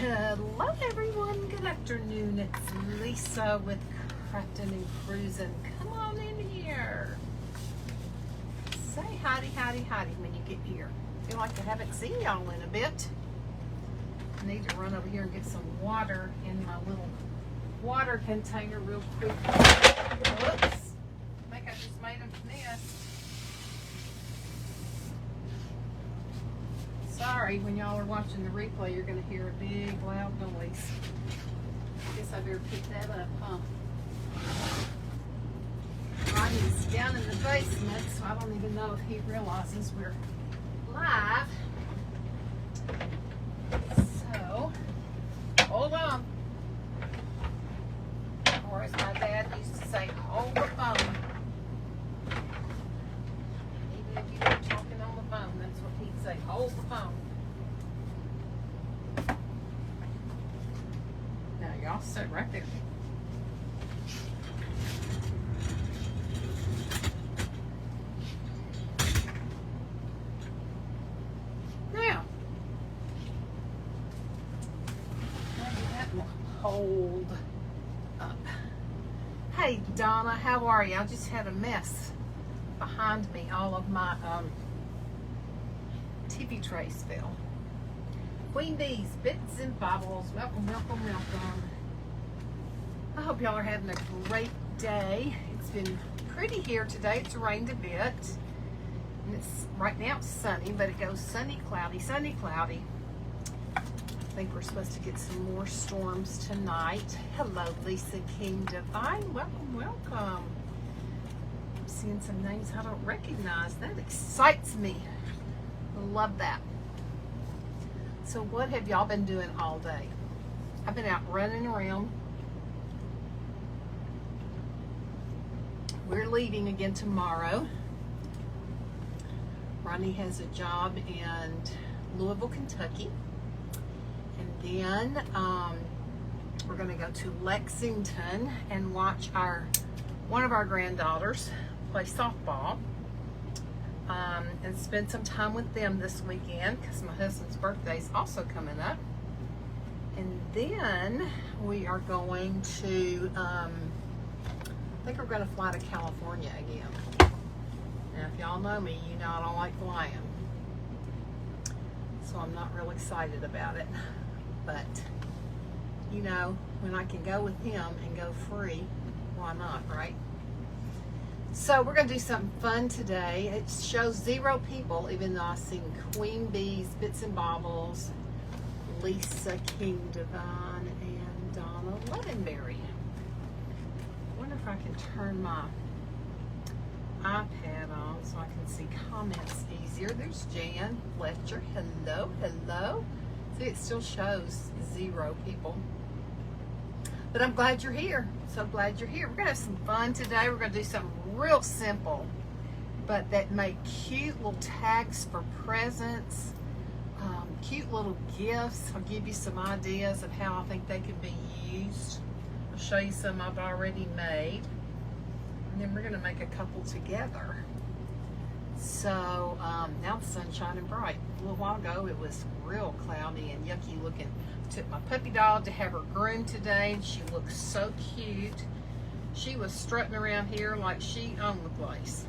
Hello everyone, good afternoon. It's Lisa with Crafting and Cruising. Come on in here. Say howdy, howdy, howdy when you get here. Feel like I haven't seen y'all in a bit. I need to run over here and get some water in my little water container real quick. Whoops. I think I just made a mess. Sorry, when y'all are watching the replay, you're going to hear a big, loud noise. Guess I better pick that up, huh? Rodney's down in the basement, so I don't even know if he realizes we're live. So, hold on. Or as my dad used to say, hold the phone. Even if you were talking on the phone, that's what he'd say, hold the phone. Now y'all sit right there. Now, maybe that will hold up. Hey Donna, how are you? I just had a mess behind me. All of my TV trays fell. Queen Bees, Bits and Bobbles, welcome, welcome, welcome. I hope y'all are having a great day. It's been pretty here today. It's rained a bit. And it's right now it's sunny, but it goes sunny, cloudy, sunny, cloudy. I think we're supposed to get some more storms tonight. Hello, Lisa King Divine. Welcome, welcome. I'm seeing some names I don't recognize. That excites me. Love that. So what have y'all been doing all day? I've been out running around. We're leaving again tomorrow. Ronnie has a job in Louisville, Kentucky. And then we're going to go to Lexington and watch one of our granddaughters play softball. And spend some time with them this weekend because my husband's birthday is also coming up. And then we are going to, I think we're going to fly to California again. Now, if y'all know me, you know I don't like flying. So I'm not real excited about it. But, you know, when I can go with him and go free, why not, right? So we're going to do something fun today. It shows 0 people, even though I've seen Queen Bees, Bits and Bobbles, Lisa King Divine, and Donna Levenberry. I wonder if I can turn my iPad on so I can see comments easier. There's Jan Fletcher. Hello, hello. See, it still shows 0 people. But I'm glad you're here. So glad you're here. We're going to have some fun today. We're going to do something real simple, but that make cute little tags for presents, cute little gifts. I'll give you some ideas of how I think they can be used. I'll show you some I've already made, and then we're going to make a couple together. So now the sun's shining bright. A little while ago it was real cloudy and yucky looking. Took my puppy dog to have her groomed today, and she looks so cute. She was strutting around here like she owned the place.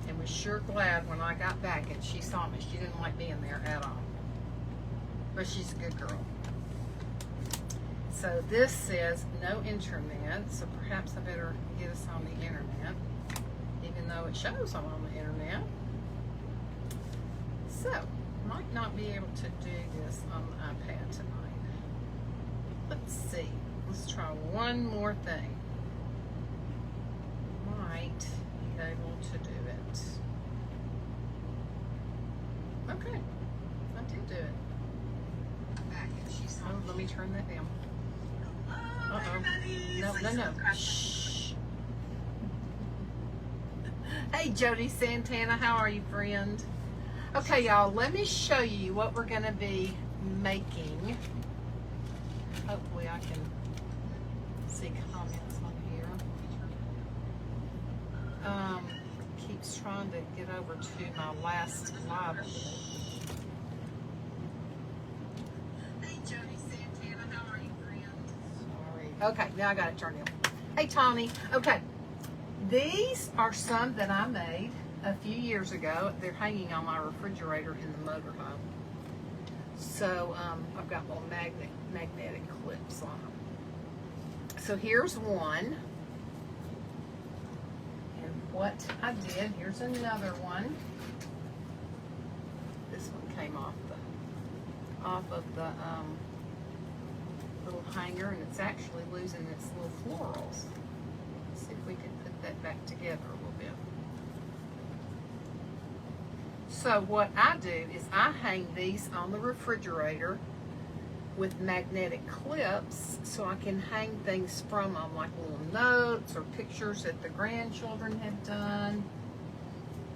And was sure glad when I got back and she saw me. She didn't like being there at all. But she's a good girl. So this says no internet, so perhaps I better get us on the internet, even though it shows I'm on the internet. So, might not be able to do this on the iPad tonight. Let's see. Let's try one more thing. Might be able to do it. Okay. I did do it. Oh, let me turn that down. Uh-oh. No. Shh. Hey, Jody Santana. How are you, friend? Okay, y'all. Let me show you what we're going to be making. Hopefully I can see comments on here. Keeps trying to get over to my last live. Okay, now I got it turned in. Hey, Tawny. Okay, these are some that I made a few years ago. They're hanging on my refrigerator in the motorhome. So I've got little magnetic clips on them. So here's one. And what I did, here's another one. This one came off of the little hanger, and it's actually losing its little florals. Let's see if we can put that back together a little bit. So what I do is I hang these on the refrigerator with magnetic clips so I can hang things from them, like little notes or pictures that the grandchildren have done.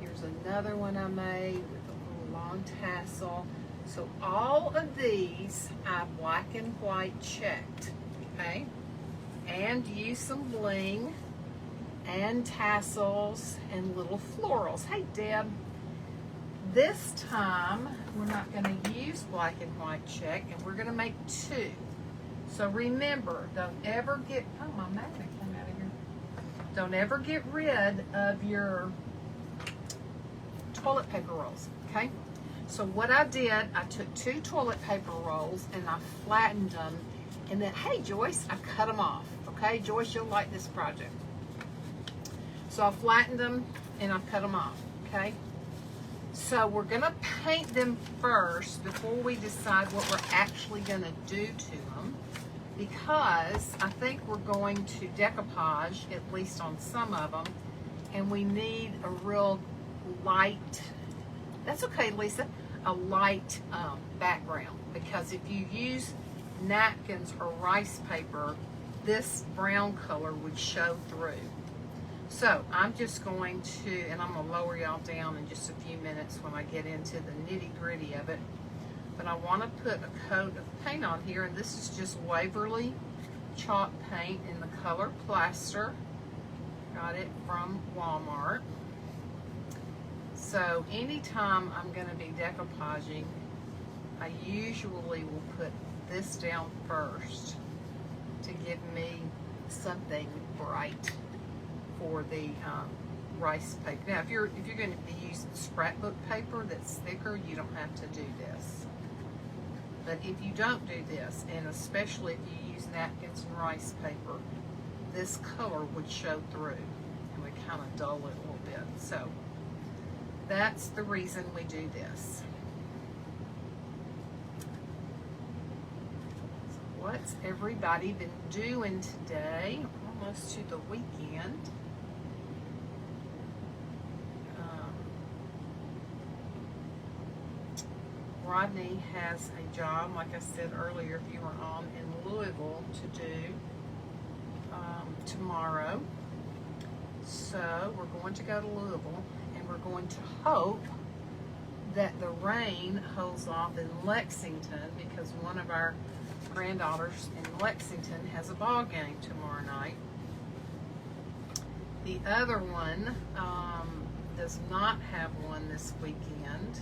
Here's another one I made with a little long tassel. So all of these I black and white checked, okay? And used some bling and tassels and little florals. Hey, Deb. This time, we're not going to use black and white check, and we're going to make two. So remember, don't ever get, oh, my magnet came out of here. Don't ever get rid of your toilet paper rolls, okay? So what I did, I took 2 toilet paper rolls and I flattened them, and then, hey, Joyce, I cut them off, okay? Joyce, you'll like this project. So I flattened them and I cut them off, okay? So we're gonna paint them first before we decide what we're actually gonna do to them, because I think we're going to decoupage, at least on some of them, and we need a real light, that's okay, Lisa, a light background, because if you use napkins or rice paper, this brown color would show through. So I'm just going to, and I'm going to lower y'all down in just a few minutes when I get into the nitty-gritty of it. But I want to put a coat of paint on here, and this is just Waverly chalk paint in the color Plaster. Got it from Walmart. So anytime I'm going to be decoupaging, I usually will put this down first to give me something bright for the rice paper. Now, if you're going to be using scrapbook paper that's thicker, you don't have to do this. But if you don't do this, and especially if you use napkins and rice paper, this color would show through and would kind of dull it a little bit. So that's the reason we do this. So what's everybody been doing today? Almost to the weekend. Rodney has a job, like I said earlier, if you were on, in Louisville to do tomorrow. So we're going to go to Louisville, and we're going to hope that the rain holds off in Lexington, because one of our granddaughters in Lexington has a ball game tomorrow night. The other one does not have one this weekend.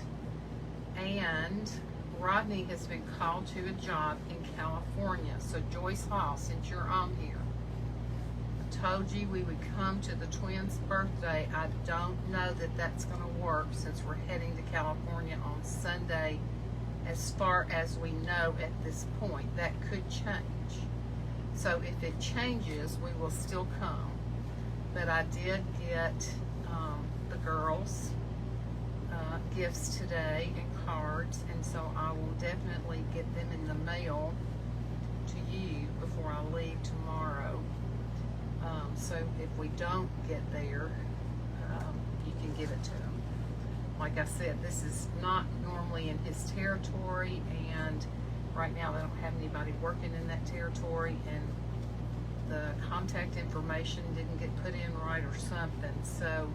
And Rodney has been called to a job in California. So Joyce Hall, since you're on here, I told you we would come to the twins' birthday. I don't know that that's going to work, since we're heading to California on Sunday, as far as we know at this point. That could change. So if it changes, we will still come. But I did get the girls gifts today and cards, and so I will definitely get them in the mail to you before I leave tomorrow. So if we don't get there, you can give it to them. Like I said, this is not normally in his territory, and right now they don't have anybody working in that territory, and the contact information didn't get put in right or something. So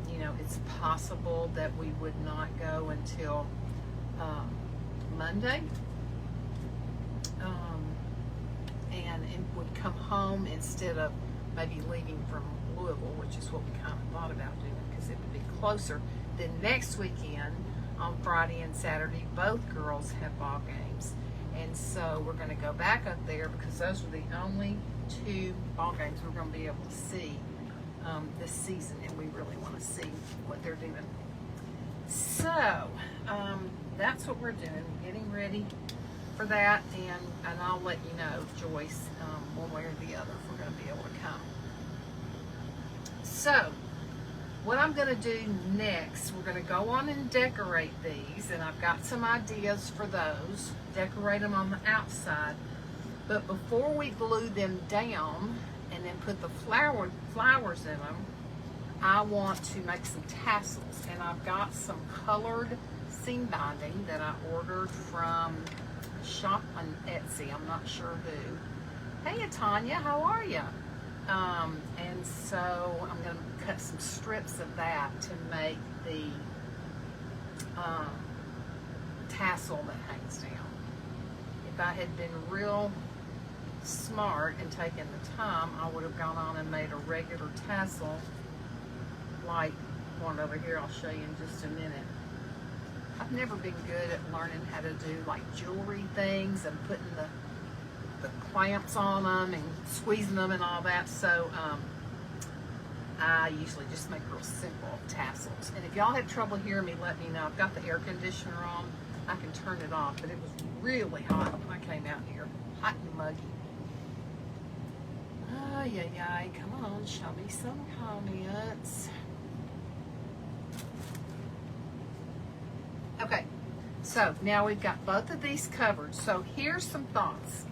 you know, it's possible that we would not go until Monday, and it would come home instead of maybe leaving from Louisville, which is what we kind of thought about doing, because it would be closer. Then next weekend on Friday and Saturday. Both girls have ball games. And so we're going to go back up there because those are the only 2 ball games we're going to be able to see this season, and we really want to see what they're doing. So that's what we're doing, getting ready for that, and I'll let you know, Joyce, one way or the other, if we're going to be able to come. So what I'm going to do next, we're going to go on and decorate these, and I've got some ideas for those. Decorate them on the outside, but before we glue them down and then put the flowers in them, I want to make some tassels, and I've got some colored seam binding that I ordered from a shop on Etsy. I'm not sure who. Hey, Tanya, how are you? And so I'm going to cut some strips of that to make the tassel that hangs down. If I had been real smart and taken the time, I would have gone on and made a regular tassel like one over here. I'll show you in just a minute. I've never been good at learning how to do like jewelry things and putting the clamps on them and squeezing them and all that, so I usually just make real simple tassels. And if y'all have trouble hearing me, let me know. I've got the air conditioner on. I can turn it off, but it was really hot when I came out here. Hot and muggy. Ay, ay, ay. Come on, show me some comments. Okay, so now we've got both of these covered. So here's some thoughts.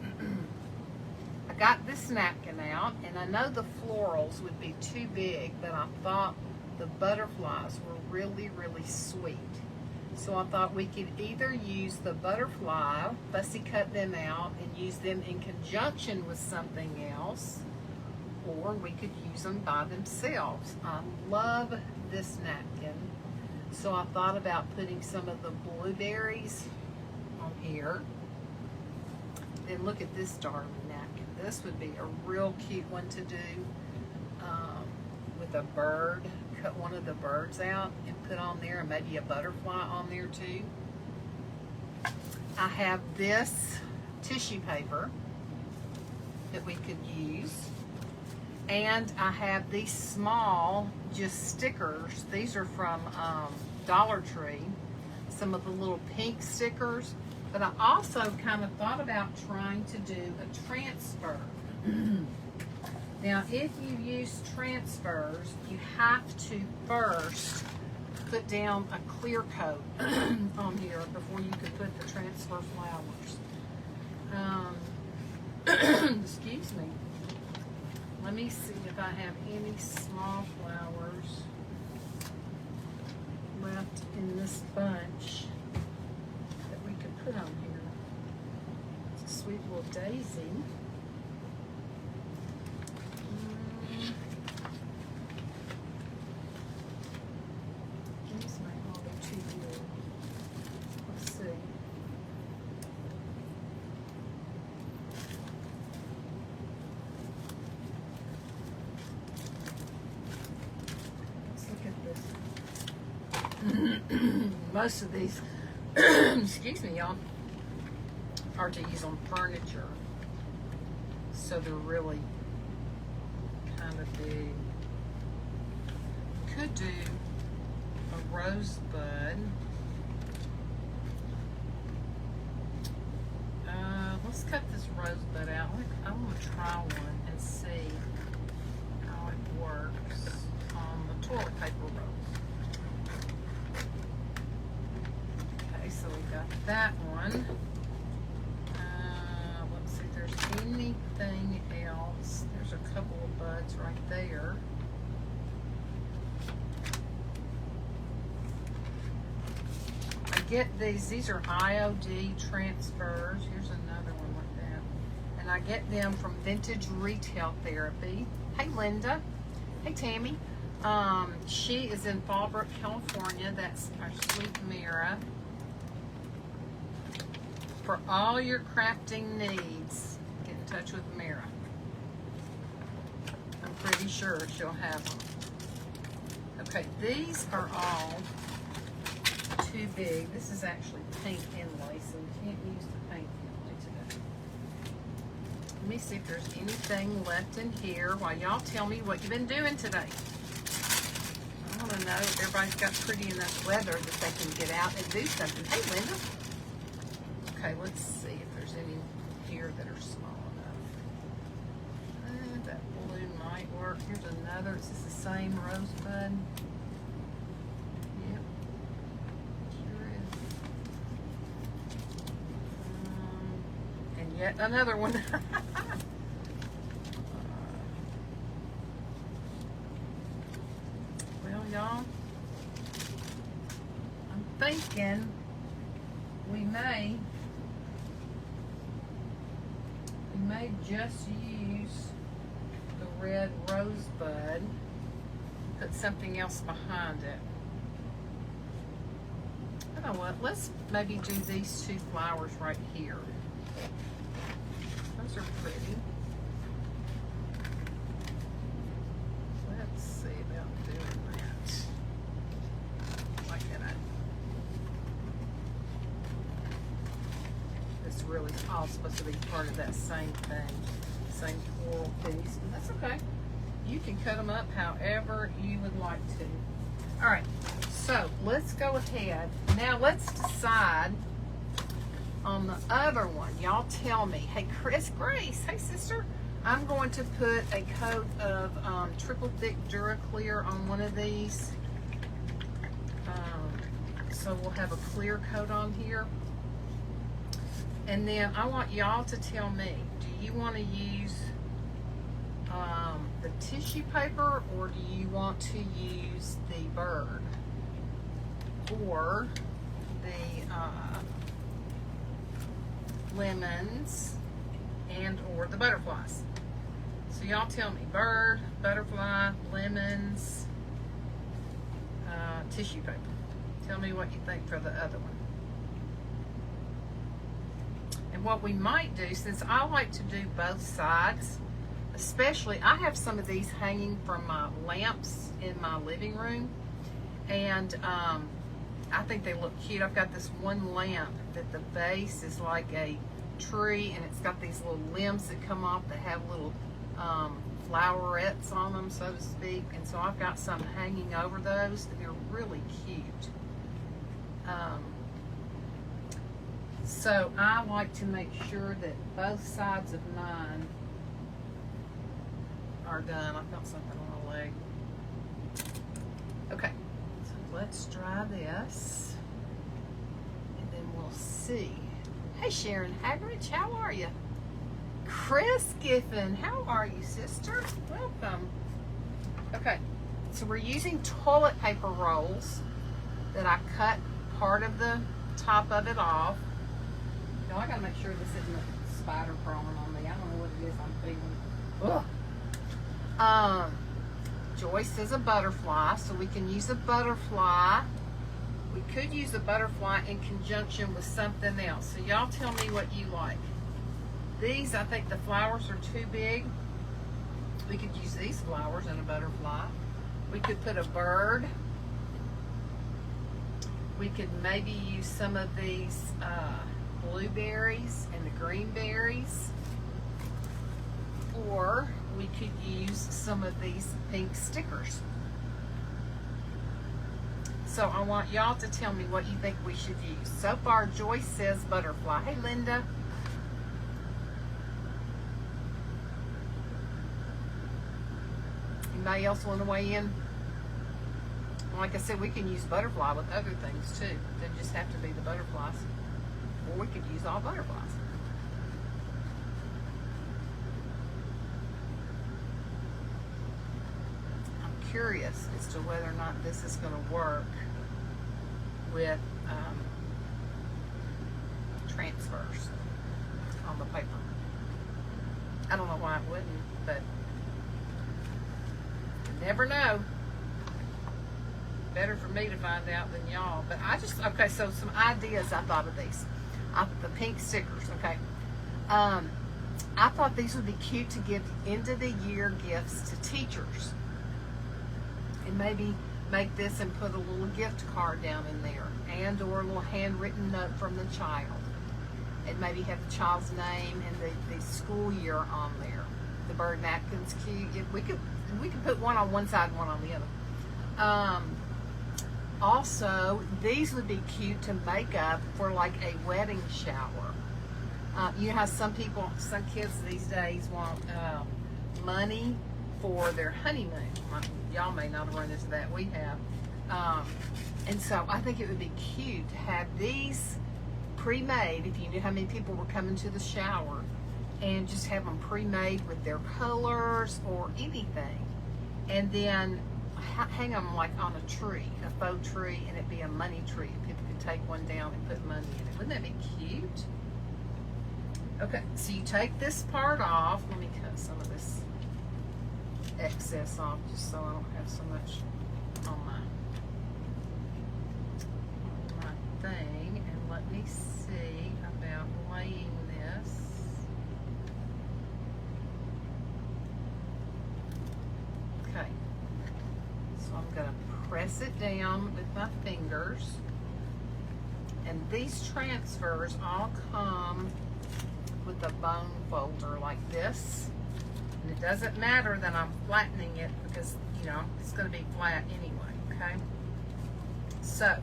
I got this napkin out, and I know the florals would be too big, but I thought the butterflies were really, really sweet. So I thought we could either use the butterfly, fussy cut them out, and use them in conjunction with something else, or we could use them by themselves. I love this napkin, so I thought about putting some of the blueberries on here. Then look at this darling napkin. This would be a real cute one to do with a bird. Cut one of the birds out and put on there, and maybe a butterfly on there too. I have this tissue paper that we could use, and I have these small just stickers. These are from Dollar Tree, some of the little pink stickers, but I also kind of thought about trying to do a transfer. Now, if you use transfers, you have to first put down a clear coat on here before you can put the transfer flowers. Excuse me. Let me see if I have any small flowers left in this bunch that we could put on here. It's a sweet little daisy. Most of these, excuse me, y'all, are to use on furniture, so they're really kind of big. Could do a rosebud. Let's cut this rosebud out. I want to try one and see how it works on the toilet paper roll. So we got that one. Let's see if there's anything else. There's a couple of buds right there. I get these are IOD transfers. Here's another one like that. And I get them from Vintage Retail Therapy. Hey, Linda. Hey, Tammy. She is in Fallbrook, California. That's our sweet Mira. For all your crafting needs, get in touch with Mira. I'm pretty sure she'll have them. Okay, these are all too big. This is actually pink and lace, so we can't use the pink today. Let me see if there's anything left in here while y'all tell me what you've been doing today. I want to know if everybody's got pretty enough weather that they can get out and do something. Hey, Linda. Okay, let's see if there's any here that are small enough. That blue might work. Here's another. Is this the same rosebud? Yep. Sure is. And yet another one. Well, y'all, I'm thinking we may just use the red rosebud, put something else behind it. I don't know what, let's maybe do these two flowers right here. Those are pretty. Let's see about doing that. Like that. It's really all supposed to be part of that same thing, same floral piece, but that's okay. You can cut them up however you would like to. All right, so let's go ahead. Now let's decide on the other one. Y'all tell me. Hey, Chris Grace. Hey, sister. I'm going to put a coat of triple thick DuraClear on one of these. So we'll have a clear coat on here. And then I want y'all to tell me, do you want to use the tissue paper, or do you want to use the bird, or the lemons, and or the butterflies? So y'all tell me, bird, butterfly, lemons, tissue paper. Tell me what you think for the other one. And what we might do, since I like to do both sides, especially, I have some of these hanging from my lamps in my living room, and I think they look cute. I've got this one lamp that the base is like a tree, and it's got these little limbs that come off that have little flowerets on them, so to speak, and so I've got some hanging over those, and they're really cute. So I like to make sure that both sides of mine are done. I felt something on my leg. Okay, so let's try this, and then we'll see. Hey, Sharon Hagridge, how are you? Chris Giffen, how are you, sister? Welcome. Okay, so we're using toilet paper rolls that I cut part of the top of it off. Now I gotta make sure this isn't a spider crawling on me. I don't know what it is I'm feeling. Ugh. Joyce says a butterfly, so we can use a butterfly. We could use a butterfly in conjunction with something else. So y'all tell me what you like. These, I think the flowers are too big. We could use these flowers in a butterfly. We could put a bird. We could maybe use some of these blueberries and the green berries. Or we could use some of these pink stickers. So I want y'all to tell me what you think we should use. So far, Joyce says butterfly. Hey, Linda. Anybody else want to weigh in? Like I said, we can use butterfly with other things too. They just have to be the butterflies. Or we could use all butterflies. I'm curious as to whether or not this is going to work with transfers on the paper. I don't know why it wouldn't, but you never know. Better for me to find out than y'all. But I just, okay, so some ideas I thought of these. The pink stickers, okay. I thought these would be cute to give end of the year gifts to teachers. And maybe make this and put a little gift card down in there, and or a little handwritten note from the child, and maybe have the child's name and the school year on there. The bird napkin's cute. We could put one on one side and one on the other. Also, these would be cute to make up for like a wedding shower. You know how some kids these days want money for their honeymoon. Y'all may not have run into that. We have. And so I think it would be cute to have these pre-made, if you knew how many people were coming to the shower, and just have them pre-made with their colors or anything. And then hang them like on a tree, a faux tree, and it'd be a money tree. People could take one down and put money in it. Wouldn't that be cute? Okay, so you take this part off. Let me cut some of this excess off just so I don't have so much on my thing. And let me see about laying this. Okay, so I'm going to press it down with my fingers. And these transfers all come with a bone folder like this. And it doesn't matter that I'm flattening it because, you know, it's going to be flat anyway, okay? So,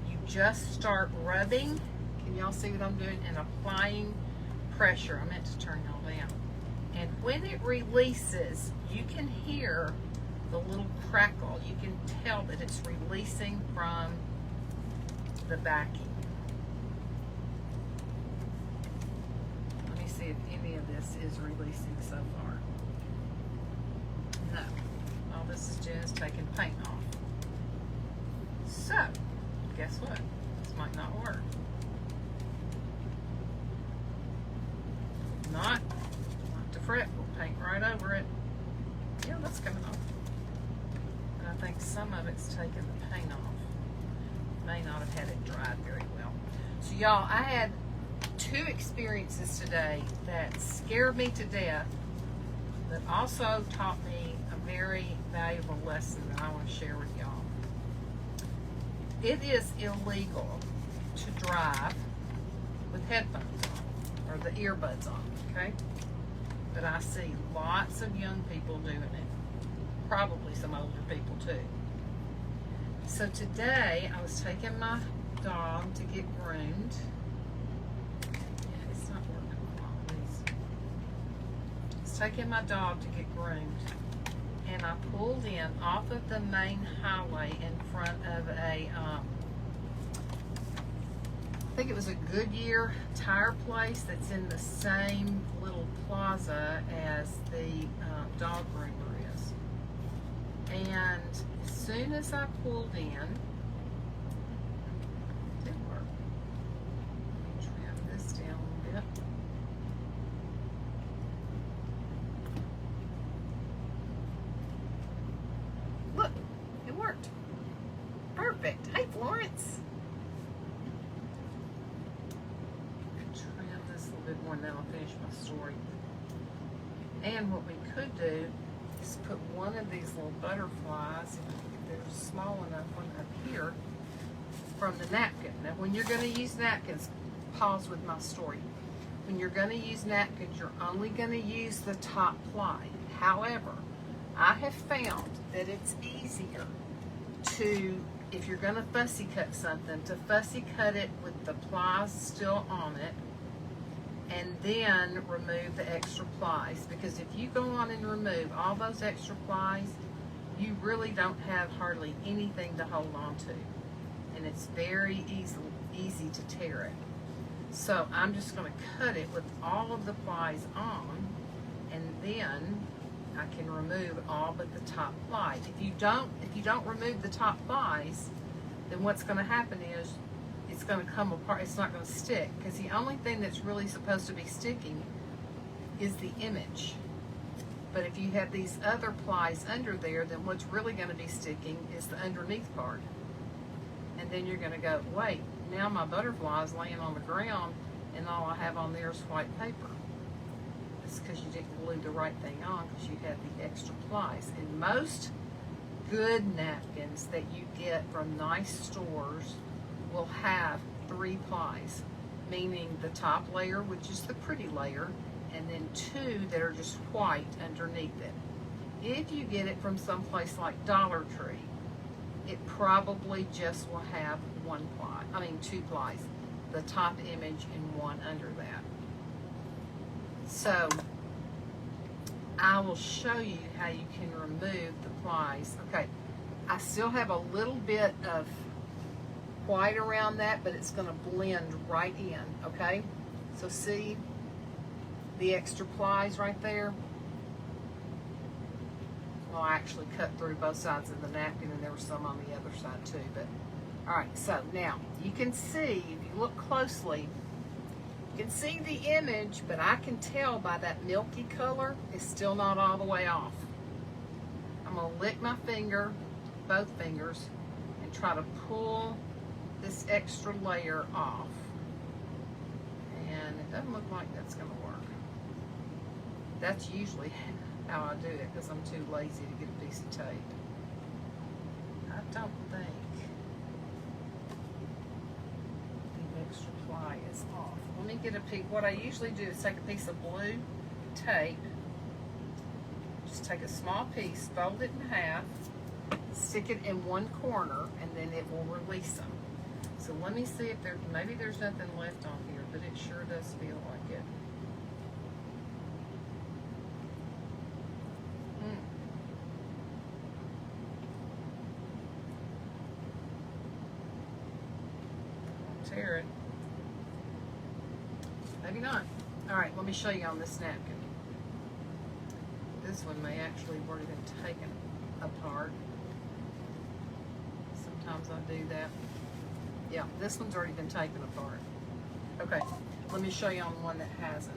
you just start rubbing. Can y'all see what I'm doing? And applying pressure. I meant to turn y'all down. And when it releases, you can hear the little crackle. You can tell that it's releasing from the backing. Let me see if any of this is releasing so far. No. All this is doing is taking paint off. So, guess what? This might not work. Not to fret, we'll paint right over it. Yeah, that's coming off. And I think some of it's taken the paint off. May not have had it dried very well. So y'all, I had 2 experiences today that scared me to death, but also taught me a very valuable lesson that I want to share with y'all. It is illegal to drive with headphones on, or the earbuds on, okay? But I see lots of young people doing it. Probably some older people too. So today, I was taking my dog to get groomed. It's not working a lot, please. I was taking my dog to get groomed, and I pulled in off of the main highway in front of a, I think it was a Goodyear tire place that's in the same little plaza as the dog groomer is. And as soon as I pulled in, it didn't work. Let me trim this down a little bit. Look, it worked. Perfect. Hey, Florence. Trim this a little bit more and then I'll finish my story. And what we could do is put one of these little butterflies, if there's a small enough one up here, from the napkin. Now when you're going to use napkins, pause with my story. When you're going to use napkins, you're only going to use the top ply. However, I have found that it's easier to, if you're going to fussy cut something, to fussy cut it with the plies still on it, and then remove the extra plies. Because if you go on and remove all those extra plies, you really don't have hardly anything to hold on to. And it's very easy to tear it. So I'm just going to cut it with all of the plies on, and then I can remove all but the top ply. If you don't remove the top plies, then what's going to happen is it's going to come apart. It's not going to stick, because the only thing that's really supposed to be sticking is the image. But if you have these other plies under there, then what's really going to be sticking is the underneath part. And then you're going to go, wait, now my butterfly is laying on the ground and all I have on there is white paper. It's because you didn't glue the right thing on, because you had the extra plies. And most good napkins that you get from nice stores will have 3 plies, meaning the top layer, which is the pretty layer, and then 2 that are just white underneath it. If you get it from someplace like Dollar Tree, it probably just will have 2 plies, the top image and 1 under that. So I will show you how you can remove the plies. Okay, I still have a little bit of white around that, but it's going to blend right in, okay? So see the extra plies right there? Well, I actually cut through both sides of the napkin, and there was some on the other side too. But all right, so now you can see, if you look closely, you can see the image, but I can tell by that milky color it's still not all the way off. I'm gonna lick my finger, both fingers, and try to pull this extra layer off. And it doesn't look like that's gonna work. That's usually how I do it, because I'm too lazy to get a piece of tape. I don't think the extra ply is off. Let me get a piece. What I usually do is take a piece of blue tape, just take a small piece, fold it in half, stick it in one corner, and then it will release them. So let me see if maybe there's nothing left on here, but it sure does feel like it. Tear it. Maybe not. All right, let me show you on this napkin. This one may actually have already been taken apart. Sometimes I do that. Yeah, this one's already been taken apart. Okay, let me show you on one that hasn't.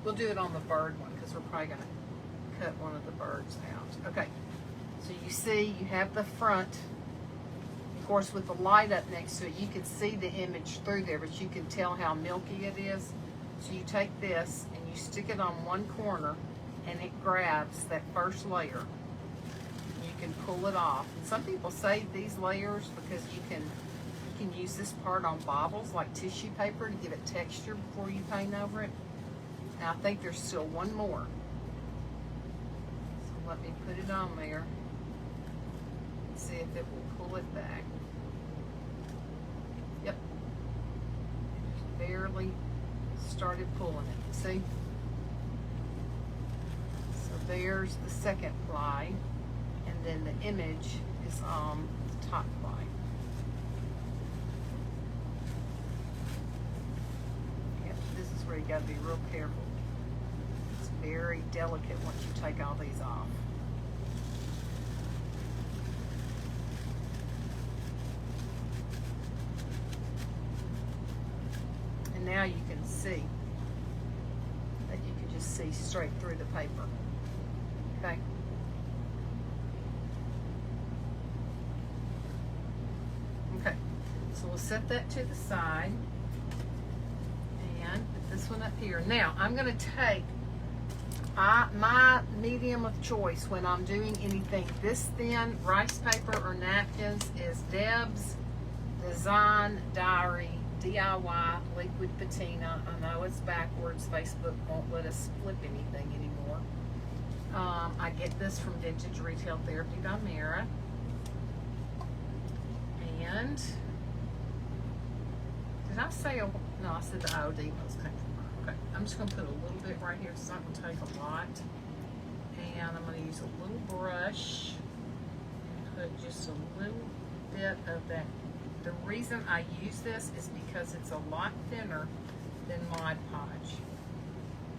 We'll do it on the bird one, because we're probably going to cut one of the birds out. Okay, so you see you have the front. Of course, with the light up next to it, you can see the image through there, but you can tell how milky it is. So you take this and you stick it on one corner, and it grabs that first layer. You can pull it off. And some people save these layers because you can use this part on baubles like tissue paper to give it texture before you paint over it. Now I think there's still one more. So let me put it on there and see if it will pull it back. Yep. Just barely started pulling it. See? So there's the second ply, and then the image is on the top ply. Yep, this is where you got to be real careful. It's very delicate once you take all these off. Now you can see that you can just see straight through the paper. Okay. Okay, so we'll set that to the side and put this one up here. Now I'm going to take my medium of choice when I'm doing anything this thin, rice paper or napkins, is Deb's Design Diary DIY liquid patina. I know it's backwards. Facebook won't let us flip anything anymore. I get this from Vintage Retail Therapy by Mara. And did I say, no, I said the IOD most came from her. Okay, I'm just going to put a little bit right here. It's not going to take a lot. And I'm going to use a little brush and put just a little bit of that. The reason I use this is because it's a lot thinner than Mod Podge.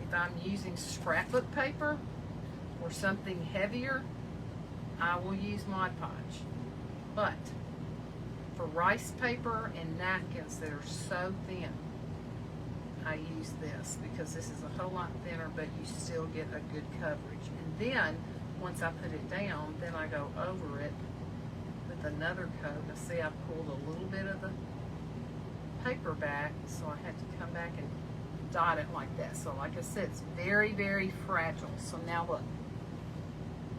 If I'm using scrapbook paper or something heavier, I will use Mod Podge. But for rice paper and napkins that are so thin, I use this because this is a whole lot thinner, but you still get a good coverage. And then once I put it down, then I go over it with another coat. Now see, I pulled a little bit of the paper back, so I had to come back and dot it like that. So like I said, it's very, very fragile. So now look,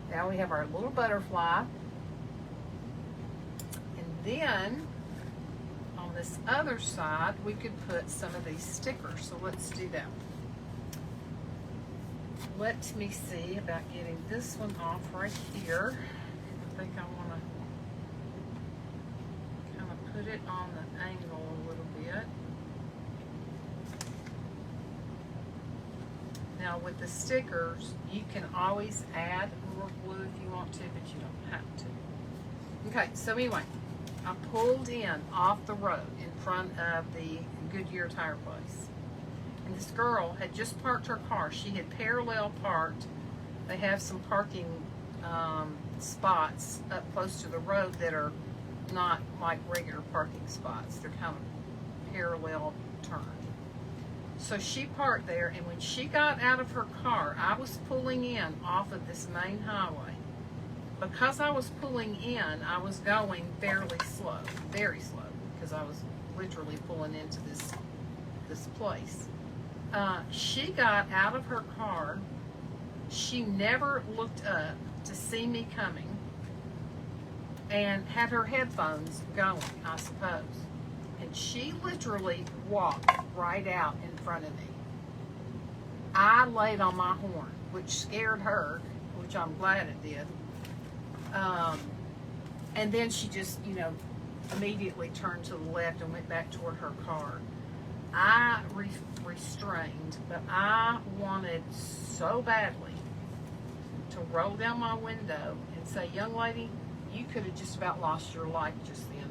now we have our little butterfly, then on this other side, we could put some of these stickers. So let's do that. Let me see about getting this one off right here. I think I want to kind of put it on the angle a little bit. Now with the stickers, you can always add more glue if you want to, but you don't have to. Okay, so anyway, I pulled in off the road in front of the Goodyear tire place. And this girl had just parked her car. She had parallel parked. They have some parking spots up close to the road that are not like regular parking spots. They're kind of parallel turned. So she parked there, and when she got out of her car, I was pulling in off of this main highway. Because I was pulling in, I was going fairly slow, very slow, because I was literally pulling into this place. She got out of her car. She never looked up to see me coming and had her headphones going, I suppose. And she literally walked right out in front of me. I laid on my horn, which scared her, which I'm glad it did. And then she just, immediately turned to the left and went back toward her car. I restrained, but I wanted so badly to roll down my window and say, young lady, you could have just about lost your life just then.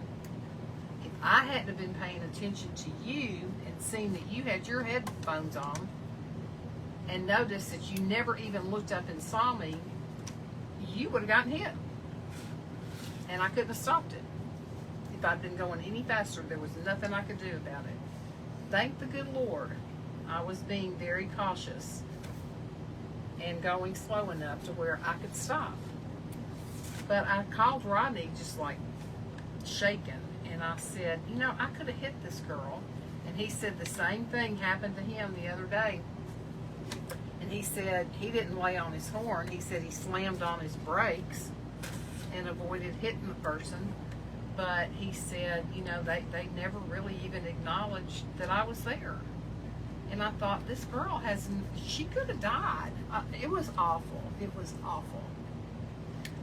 If I hadn't have been paying attention to you and seen that you had your headphones on and noticed that you never even looked up and saw me, you would have gotten hit. And I couldn't have stopped it. If I'd been going any faster, there was nothing I could do about it. Thank the good Lord, I was being very cautious and going slow enough to where I could stop. But I called Rodney just like shaken, and I said, I could have hit this girl. And he said the same thing happened to him the other day. And he said he didn't lay on his horn. He said he slammed on his brakes and avoided hitting the person. But he said, they never really even acknowledged that I was there. And I thought, this girl she could have died. It was awful. It was awful.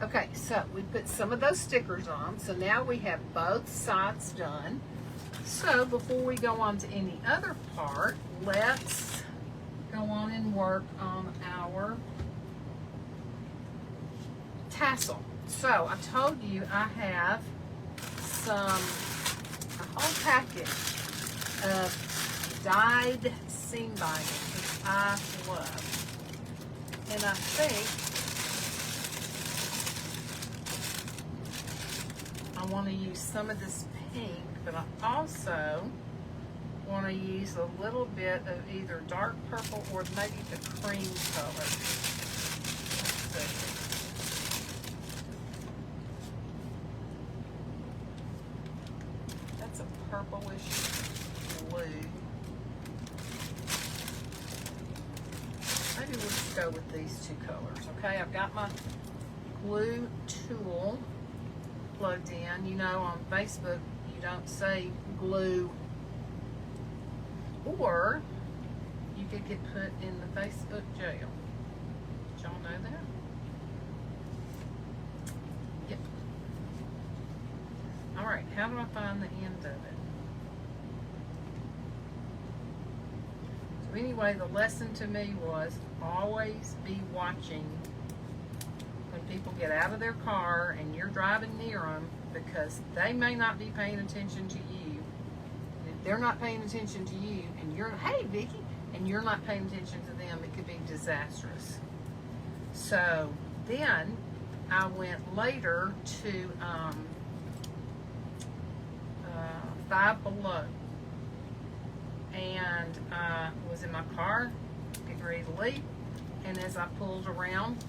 Okay, so we put some of those stickers on. So now we have both sides done. So before we go on to any other part, let's go on and work on our tassel. So I told you I have a whole package of dyed seam binding, which I love. And I think I want to use some of this pink, but I also want to use a little bit of either dark purple or maybe the cream color. Let's see. That's a purplish blue. Maybe we'll just go with these two colors. Okay, I've got my glue tool plugged in. On Facebook you don't say glue, or you could get put in the Facebook jail. Did y'all know that? Yep. Alright, how do I find the end of it? So anyway, the lesson to me was always be watching when people get out of their car and you're driving near them, because they may not be paying attention to you. And if they're not paying attention to you and you're, hey Vicki, and you're not paying attention to them, it could be disastrous. So then I went later to Five Below, and I was in my car getting ready to leave, and as I pulled around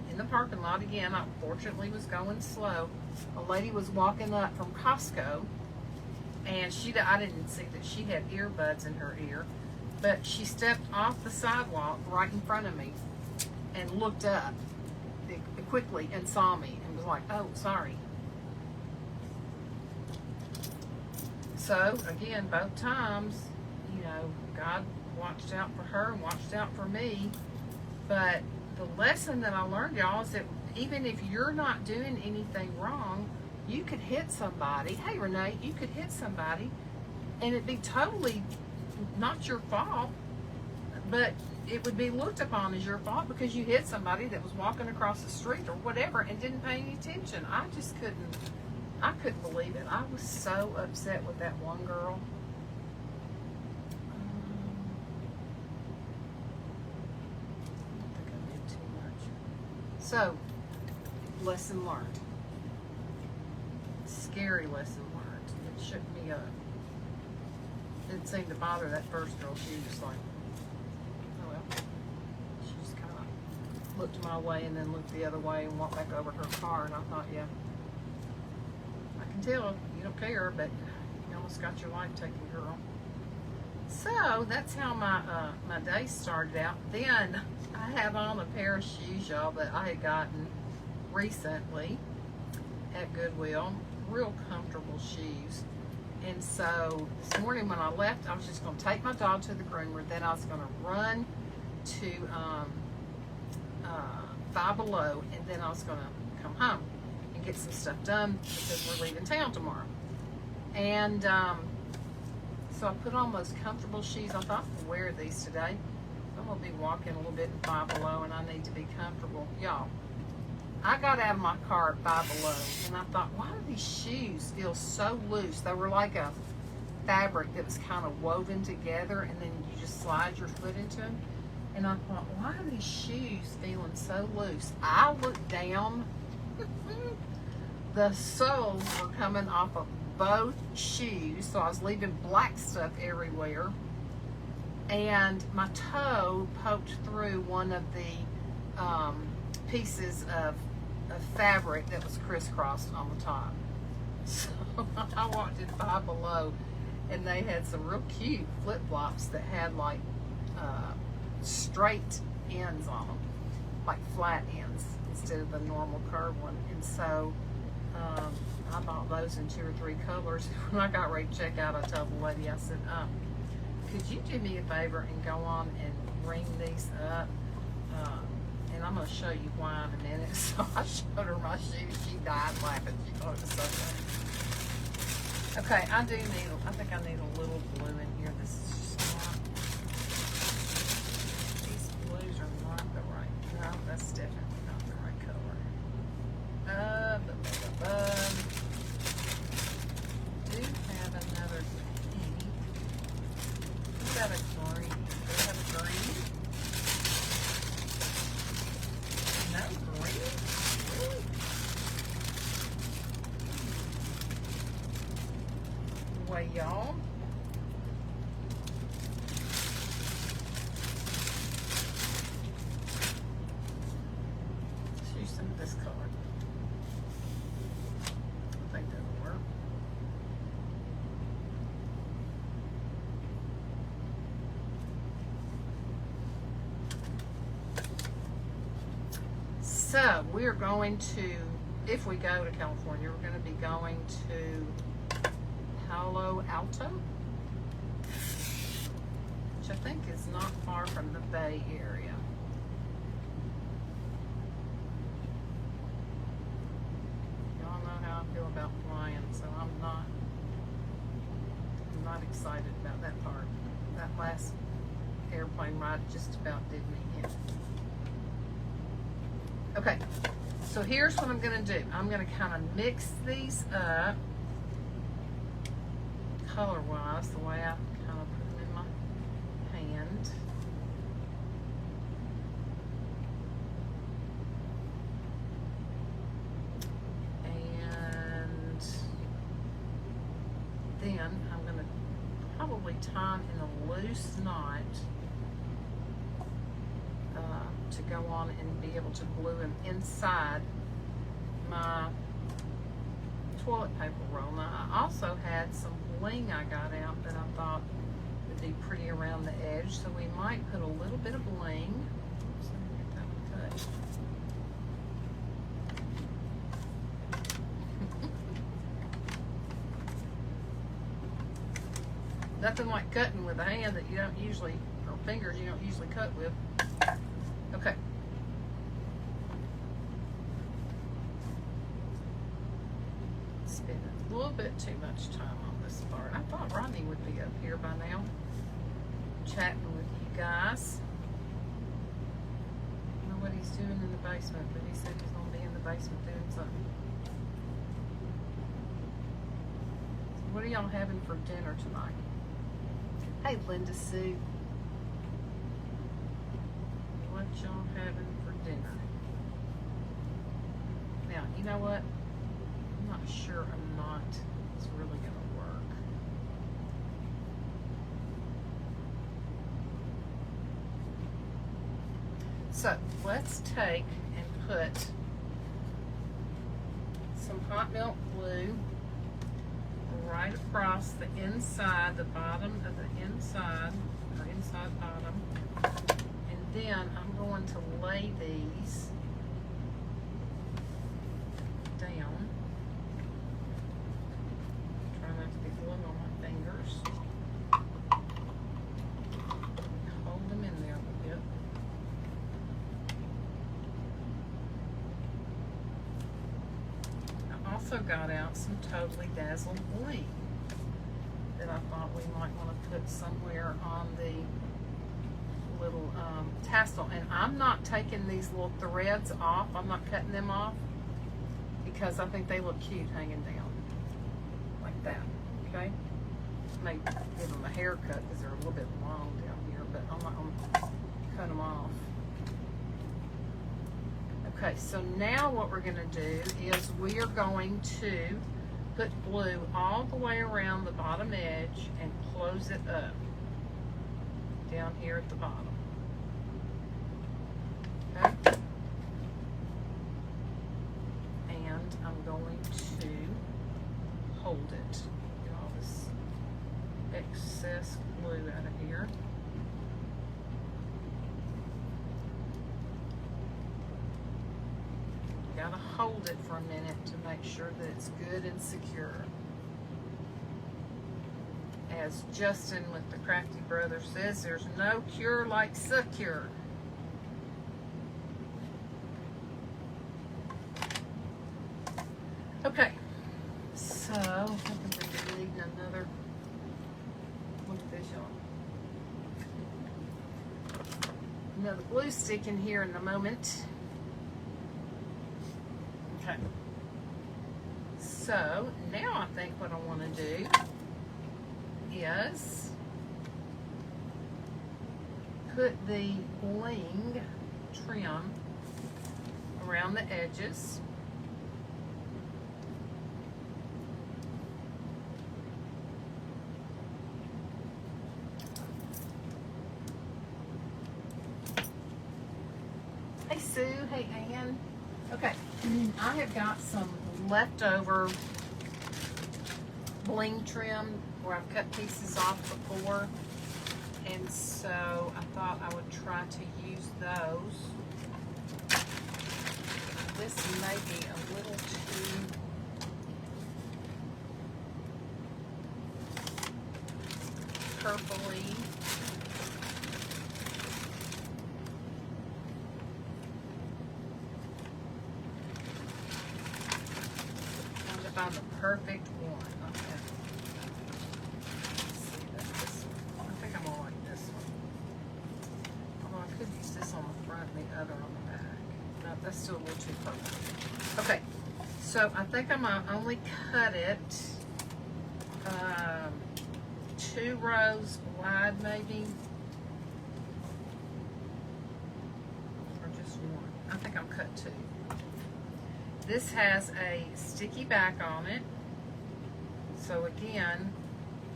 in the parking lot again, I fortunately was going slow. A lady was walking up from Costco, and I didn't see that she had earbuds in her ear, but she stepped off the sidewalk right in front of me and looked up quickly and saw me and was like, oh, sorry. So again, both times, you know, God watched out for her and watched out for me. But the lesson that I learned, y'all, is that even if you're not doing anything wrong, you could hit somebody. Hey, Renee, you could hit somebody and it'd be totally not your fault, but it would be looked upon as your fault because you hit somebody that was walking across the street or whatever and didn't pay any attention. I couldn't believe it. I was so upset with that one girl. I think I did too much. So, lesson learned. Scary lesson learned. It shook me up. Didn't seem to bother that first girl. She was just like, oh well. She just kind of looked my way and then looked the other way and walked back over to her car. And I thought, yeah, I can tell you don't care, but you almost got your life taken, girl. So that's how my day started out. Then I have on a pair of shoes, y'all, that I had gotten recently at Goodwill. Real comfortable shoes. And so this morning when I left, I was just going to take my dog to the groomer. Then I was going to run to Five Below, and then I was going to come home and get some stuff done because we're leaving town tomorrow. And so I put on those comfortable shoes. I thought I'd wear these today. I'm going to be walking a little bit in Five Below, and I need to be comfortable. Y'all, I got out of my car at Five Below, and I thought, why do these shoes feel so loose? They were like a fabric that was kind of woven together, and then you just slide your foot into them. And I thought, why are these shoes feeling so loose? I looked down. The soles were coming off of both shoes, so I was leaving black stuff everywhere. And my toe poked through one of the pieces of fabric that was crisscrossed on the top. So I walked in Five Below, and they had some real cute flip-flops that had like straight ends on them, like flat ends instead of the normal curved one. And so I bought those in 2 or 3 colors. When I got ready to check out, I told the lady, I said, could you do me a favor and go on and ring these up? And I'm going to show you why in a minute. So I showed her my shoes. She died laughing. She thought it was so funny. Okay, I think I need a little blue in here. This is just not, these blues are not the right, no, that's definitely not the right color. Do have another pink. What about a green? Do I have a green? No green? Really? Well, y'all. Let's use some of this color. I think that'll work. So we're going to, if we go to California, we're going to be going to Palo Alto, which I think is not far from the Bay Area. Y'all know how I feel about flying, so I'm not excited about that part. That last airplane ride just about did me in. Okay, so here's what I'm going to do. I'm going to kind of mix these up color-wise, the way I kind of put them in my hand. And then I'm going to probably tie them in a loose knot to go on and be able to glue them inside my toilet paper roll. Now, I also had some bling I got out that I thought would be pretty around the edge, so we might put a little bit of bling. So let me get that one cut. Nothing like cutting with a hand that you don't usually, or fingers you don't usually cut with. Okay. Spending a little bit too much time on this part. I thought Rodney would be up here by now, chatting with you guys. I don't know what he's doing in the basement, but he said he's gonna be in the basement doing something. What are y'all having for dinner tonight? Hey, Linda Sue. What y'all having for dinner? Now, you know what? I'm not sure it's really gonna work. So, let's take and put some hot milk glue right across the inside, the bottom of the inside, or inside bottom. And then I'm going to lay these down. Try not to get glue on my fingers. Hold them in there a little bit. I also got out some Totally Dazzled bling that I thought we might want to put somewhere on the little tassel. And I'm not taking these little threads off. I'm not cutting them off because I think they look cute hanging down like that. Okay, may give them a haircut because they're a little bit long down here, but I'm not going to cut them off. Okay, so now what we're going to do is we are going to put glue all the way around the bottom edge and close it up down here at the bottom. Okay? And I'm going to hold it. Get all this excess glue out of here. Gotta hold it for a minute to make sure that it's good and secure. As Justin with the Crafty Brothers says, there's no cure like secure. Okay, so I think we're going to need another. Look at this, y'all. Another glue stick in here in a moment. Okay. So now I think what I want to do is put the bling trim around the edges. Hey Sue, hey Ann. Okay, I have got some leftover bling trim where I've cut pieces off before, and so I thought I would try to use those. This may be a little too purpley. Find the perfect one. Okay. Let's see, that's this one. I think I'm gonna like this one. Although I could use this on the front and the other on the back. No, that's still a little too purple. Okay, so I think I'm gonna only cut it 2 rows wide, maybe, or just one. I think I'm cut 2. This has a sticky back on it. So again,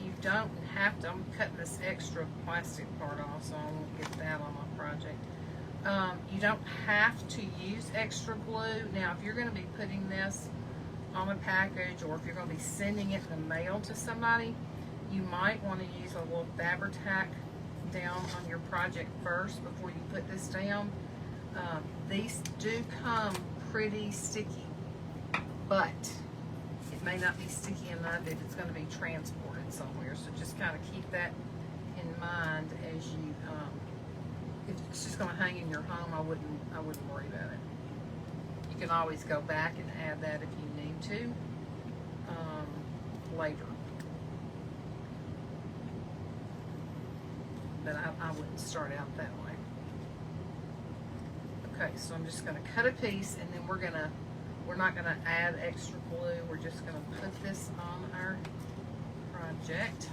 you don't have to, I'm cutting this extra plastic part off so I won't get that on my project. You don't have to use extra glue. Now, if you're gonna be putting this on a package or if you're gonna be sending it in the mail to somebody, you might wanna use a little Fabri-Tac down on your project first before you put this down. These do come pretty sticky, but it may not be sticky enough if it's going to be transported. somewhere. So just kind of keep that in mind as you, if it's just going to hang in your home, I wouldn't worry about it. You can always go back and add that if you need to later. But I wouldn't start out that way. Okay, so I'm just going to cut a piece, and then we're not going to add extra glue. We're just going to put this on our project.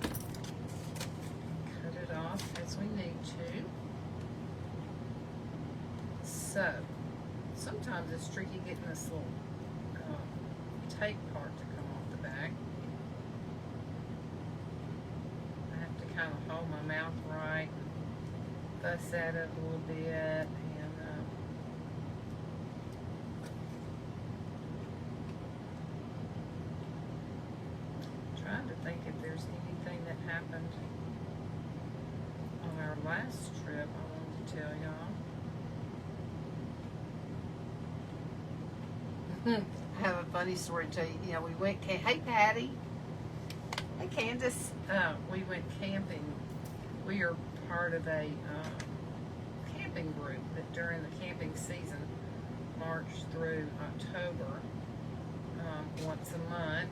Cut it off as we need to. So, sometimes it's tricky getting this little tape part to come off the back. I have to kind of hold my mouth right, and fuss at it a little bit, and trying to think if there's anything that happened on our last trip I wanted to tell y'all. I have a funny story to tell you. You know, we went, hey Patty. Hey Candace. We went camping. We are part of a camping group that during the camping season, March through October, once a month,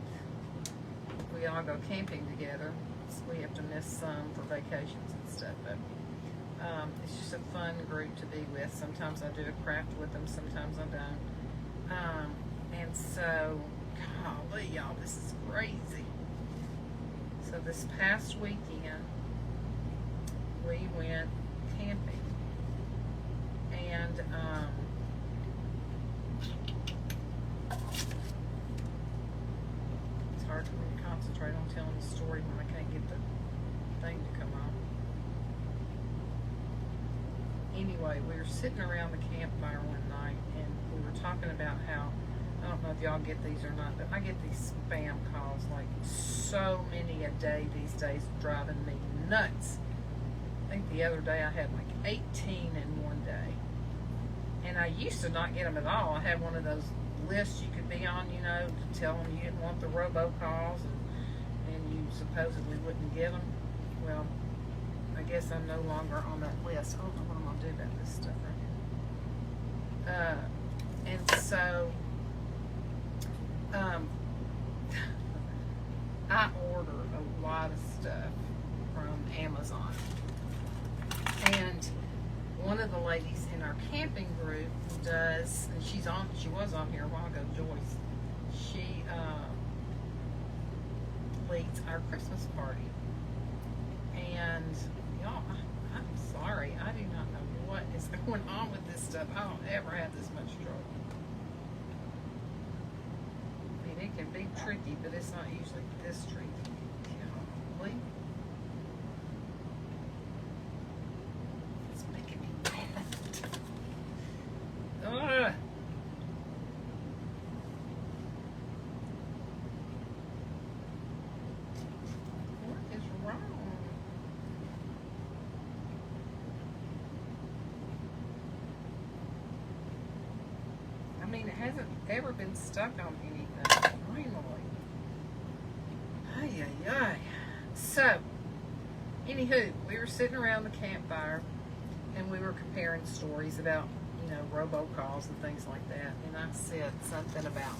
we all go camping together. So we have to miss some for vacations and stuff, but it's just a fun group to be with. Sometimes I do a craft with them, sometimes I don't. And so, golly, y'all, this is crazy. So this past weekend, we went camping, and it's hard for me to concentrate on telling the story when I can't get the thing to come on. Anyway, we were sitting around the campfire one night, and we were talking about how, I don't know if y'all get these or not, but I get these spam calls, like so many a day these days, driving me nuts. I think the other day I had like 18 in one day. And I used to not get them at all. I had one of those lists you could be on, you know, to tell them you didn't want the robocalls, and you supposedly wouldn't get them. Well, I guess I'm no longer on that list. I don't know what I'm going to do about this stuff right here. And so, I order a lot of stuff from Amazon. And one of the ladies in our camping group does, and she was on here a while ago, Joyce. She leads our Christmas party. And y'all, I'm sorry, I do not know what is going on with this stuff. I don't ever have this much trouble. I mean, it can be tricky, but it's not usually this tricky. Golly. It's making me mad. Ugh. What is wrong? I mean, it hasn't ever been stuck on anything. Finally. Ay, ay, ay. So, anywho, we were sitting around the campfire, and we were comparing stories about, you know, robocalls and things like that. And I said something about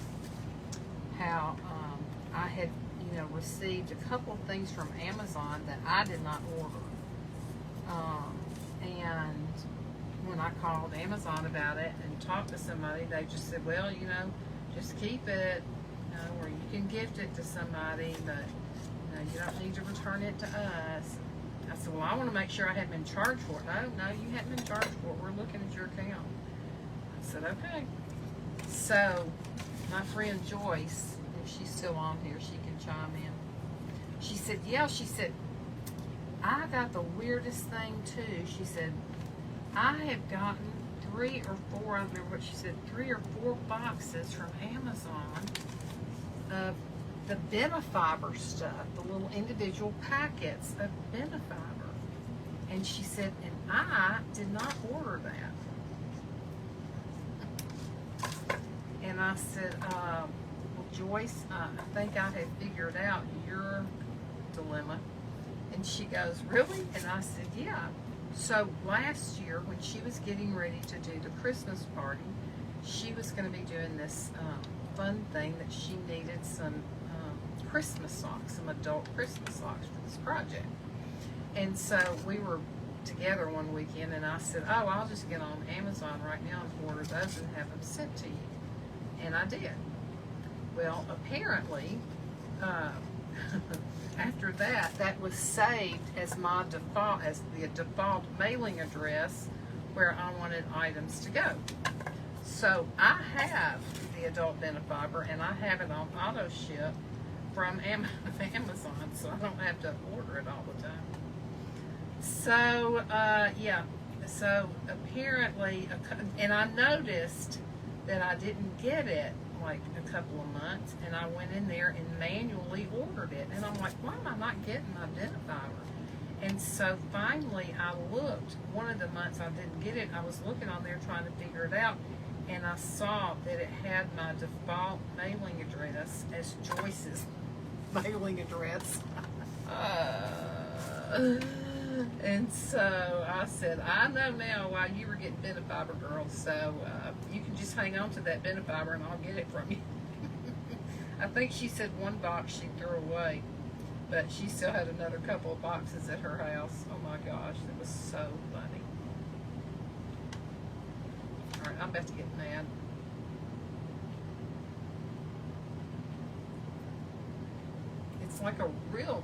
how I had, you know, received a couple of things from Amazon that I did not order. And when I called Amazon about it and talked to somebody, they just said, well, you know, just keep it, you know, or you can gift it to somebody, but you know, you don't need to return it to us. I said, well, I want to make sure I haven't been charged for it. No, you haven't been charged for it. We're looking at your account. I said, okay. So my friend Joyce, if she's still on here, she can chime in. She said, yeah, she said, I got the weirdest thing too. She said, I have gotten 3 or 4, I don't remember what she said, 3 or 4 boxes from Amazon of the Benefiber stuff, the little individual packets of Benefiber. And she said, and I did not order that. And I said, well, Joyce, I think I have figured out your dilemma. And she goes, really? And I said, yeah. So last year, when she was getting ready to do the Christmas party, she was going to be doing this fun thing that she needed some Christmas socks, some adult Christmas socks for this project. And so we were together one weekend, and I said, oh, I'll just get on Amazon right now and order those and have them sent to you. And I did. Well, apparently, after that, that was saved as my default, as the default mailing address where I wanted items to go. So I have the adult Benefiber, and I have it on auto ship from Amazon, so I don't have to order it all the time. So yeah, so apparently, and I noticed that I didn't get it like a couple of months, and I went in there and manually ordered it, and I'm like, why am I not getting my Benefiber? And so finally I looked, one of the months I didn't get it, I was looking on there trying to figure it out, and I saw that it had my default mailing address as Joyce's mailing address. And so I said, I know now why you were getting Benefiber, girl, so you can just hang on to that Benefiber and I'll get it from you. I think she said one box she threw away, but she still had another couple of boxes at her house. Oh my gosh, it was so funny. All right, I'm about to get mad. It's like a real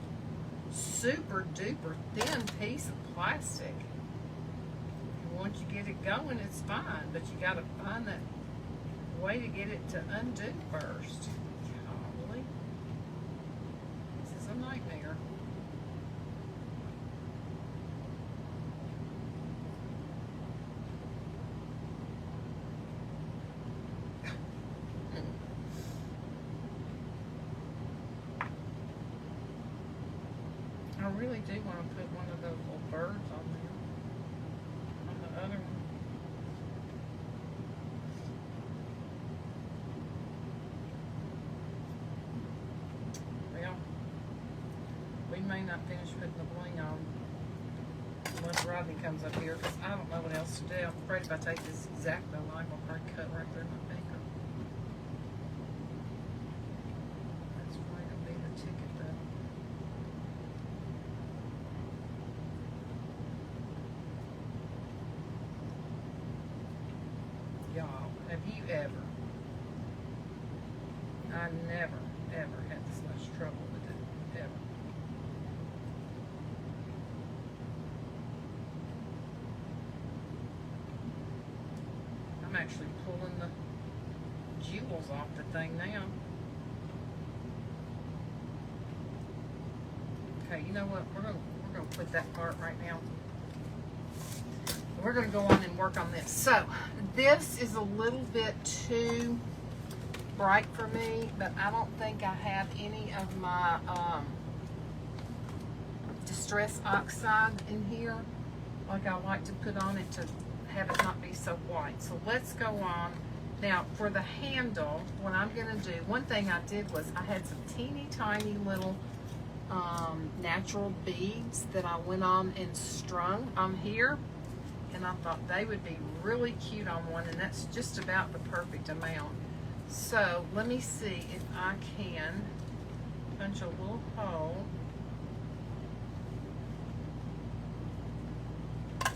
super duper thin piece of plastic. And once you get it going, it's fine, but you got to find that way to get it to undo first. Golly, this is a nightmare. I really do want to put one of those little birds on there, on the other one. Well, we may not finish putting the bling on unless Rodney comes up here, because I don't know what else to do. I'm afraid if I take this X-Acto knife, I'll probably cut right through my finger. That's probably going to be the ticket, though. Y'all, have you ever? I never, ever had this much trouble with it, ever. I'm actually pulling the jewels off the thing now. Okay, you know what? We're gonna put that part right now. We're going to go on and work on this. So this is a little bit too bright for me, but I don't think I have any of my Distress Oxide in here like I like to put on it to have it not be so white. So let's go on. Now for the handle, what I'm going to do, one thing I did was I had some teeny tiny little natural beads that I went on and strung on here. And I thought they would be really cute on one, and that's just about the perfect amount. So let me see if I can punch a little hole. I'll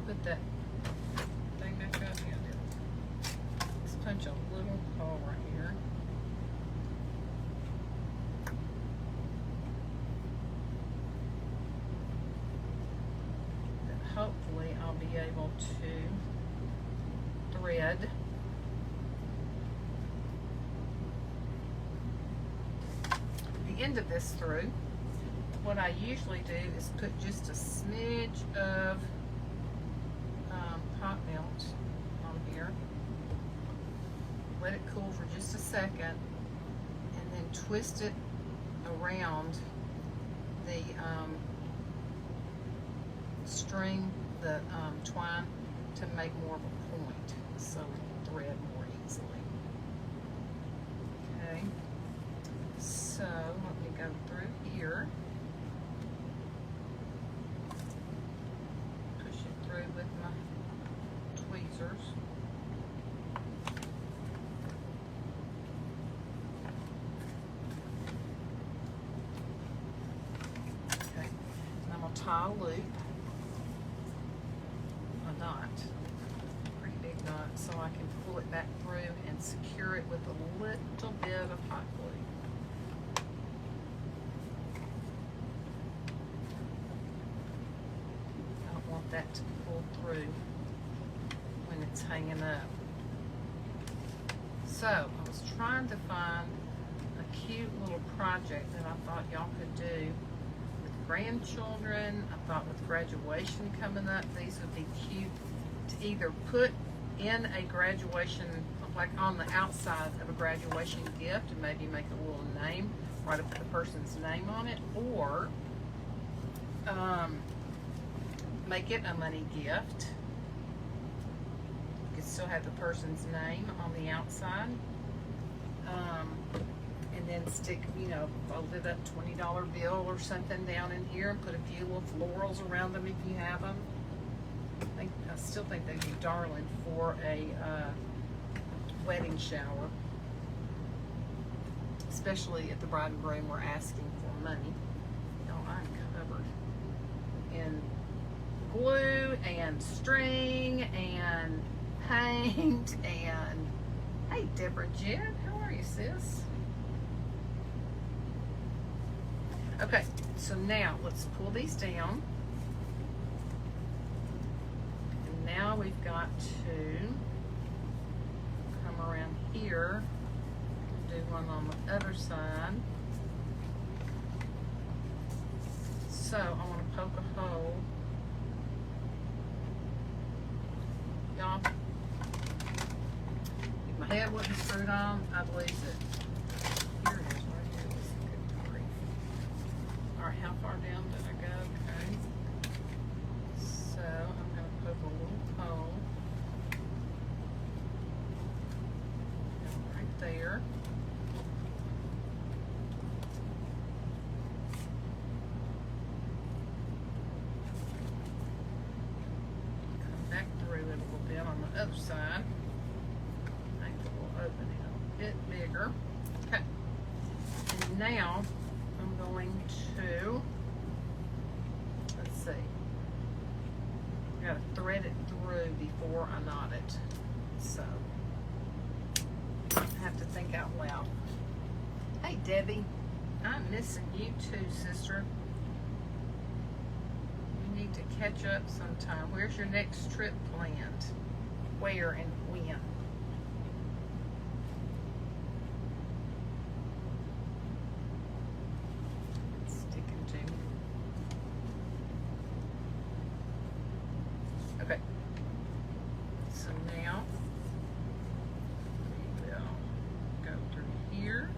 put that thing back up here. Let's punch a little hole right here. Hopefully I'll be able to thread the end of this through. What I usually do is put just a smidge of pot melt on here, let it cool for just a second, and then twist it around the string, the twine, to make more of a point so we can thread more easily. Okay, so let me go through here. Push it through with my tweezers. Okay, and I'm going to tie a loop, a knot, pretty big knot, so I can pull it back through and secure it with a little bit of hot glue. I don't want that to pull through when it's hanging up. So I was trying to find a cute little project that I thought y'all could do with grandchildren. I thought with graduation coming up, these would be cute to either put in a graduation, like on the outside of a graduation gift, and maybe make a little name, write up the person's name on it, or make it a money gift. You could still have the person's name on the outside, and then stick, folded up $20 bill or something down in here, and put a few little florals around them if you have them. I still think they'd be darling for a wedding shower, especially if the bride and groom were asking for money. I'm covered in glue and string and paint and hey, Deborah Jen, how are you, sis? Okay, so now let's pull these down. And now we've got to come around here, do one on the other side. So I want to poke a hole. Y'all, if my head wasn't screwed on, I'd lose it. Here it is, right here. This is good grief. All right, how far down did I go? Okay. So I'm going to poke a little hole. Right there. Back through it a little bit on the other side. Make the little opening a bit bigger. Okay. And now I'm going to, let's see, I gotta thread it through before I knot it. So I have to think out loud. Hey Debbie, I'm missing you too, sister. Need to catch up sometime. Where's your next trip planned? Where and when? It's sticking to me. Okay. So now we will go through here.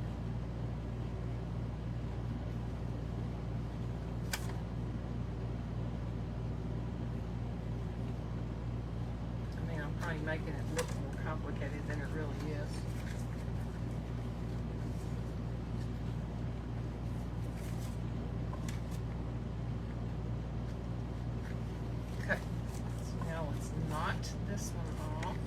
Making it look more complicated than it really is. Okay, so now let's knot this one off.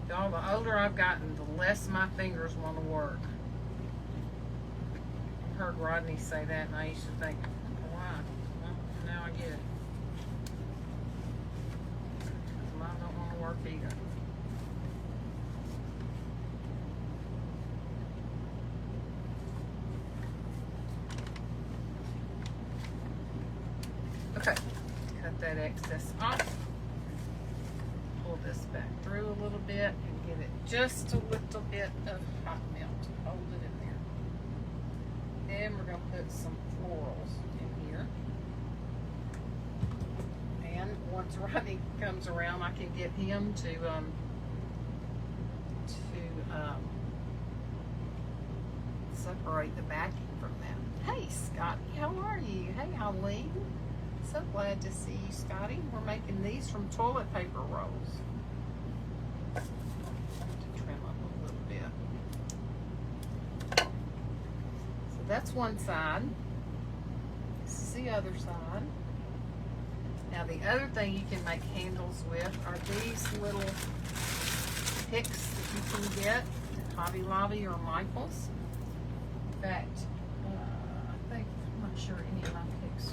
Y'all, the older I've gotten, the less my fingers want to work. I heard Rodney say that, and I used to think, now I get it. Because mine don't want to work either. Okay, cut that excess off. Pull this back through a little bit and give it just a little bit of hot melt. Hold it in there. Then we're going to put some florals in here. And once Rodney comes around, I can get him to separate the backing from that. Hey, Scotty, how are you? Hey, Eileen. So glad to see you, Scotty. We're making these from toilet paper rolls. To trim up a little bit. So that's one side. This is the other side. Now the other thing you can make handles with are these little picks that you can get at Hobby Lobby or Michael's. In fact, I think, I'm not sure any of my picks.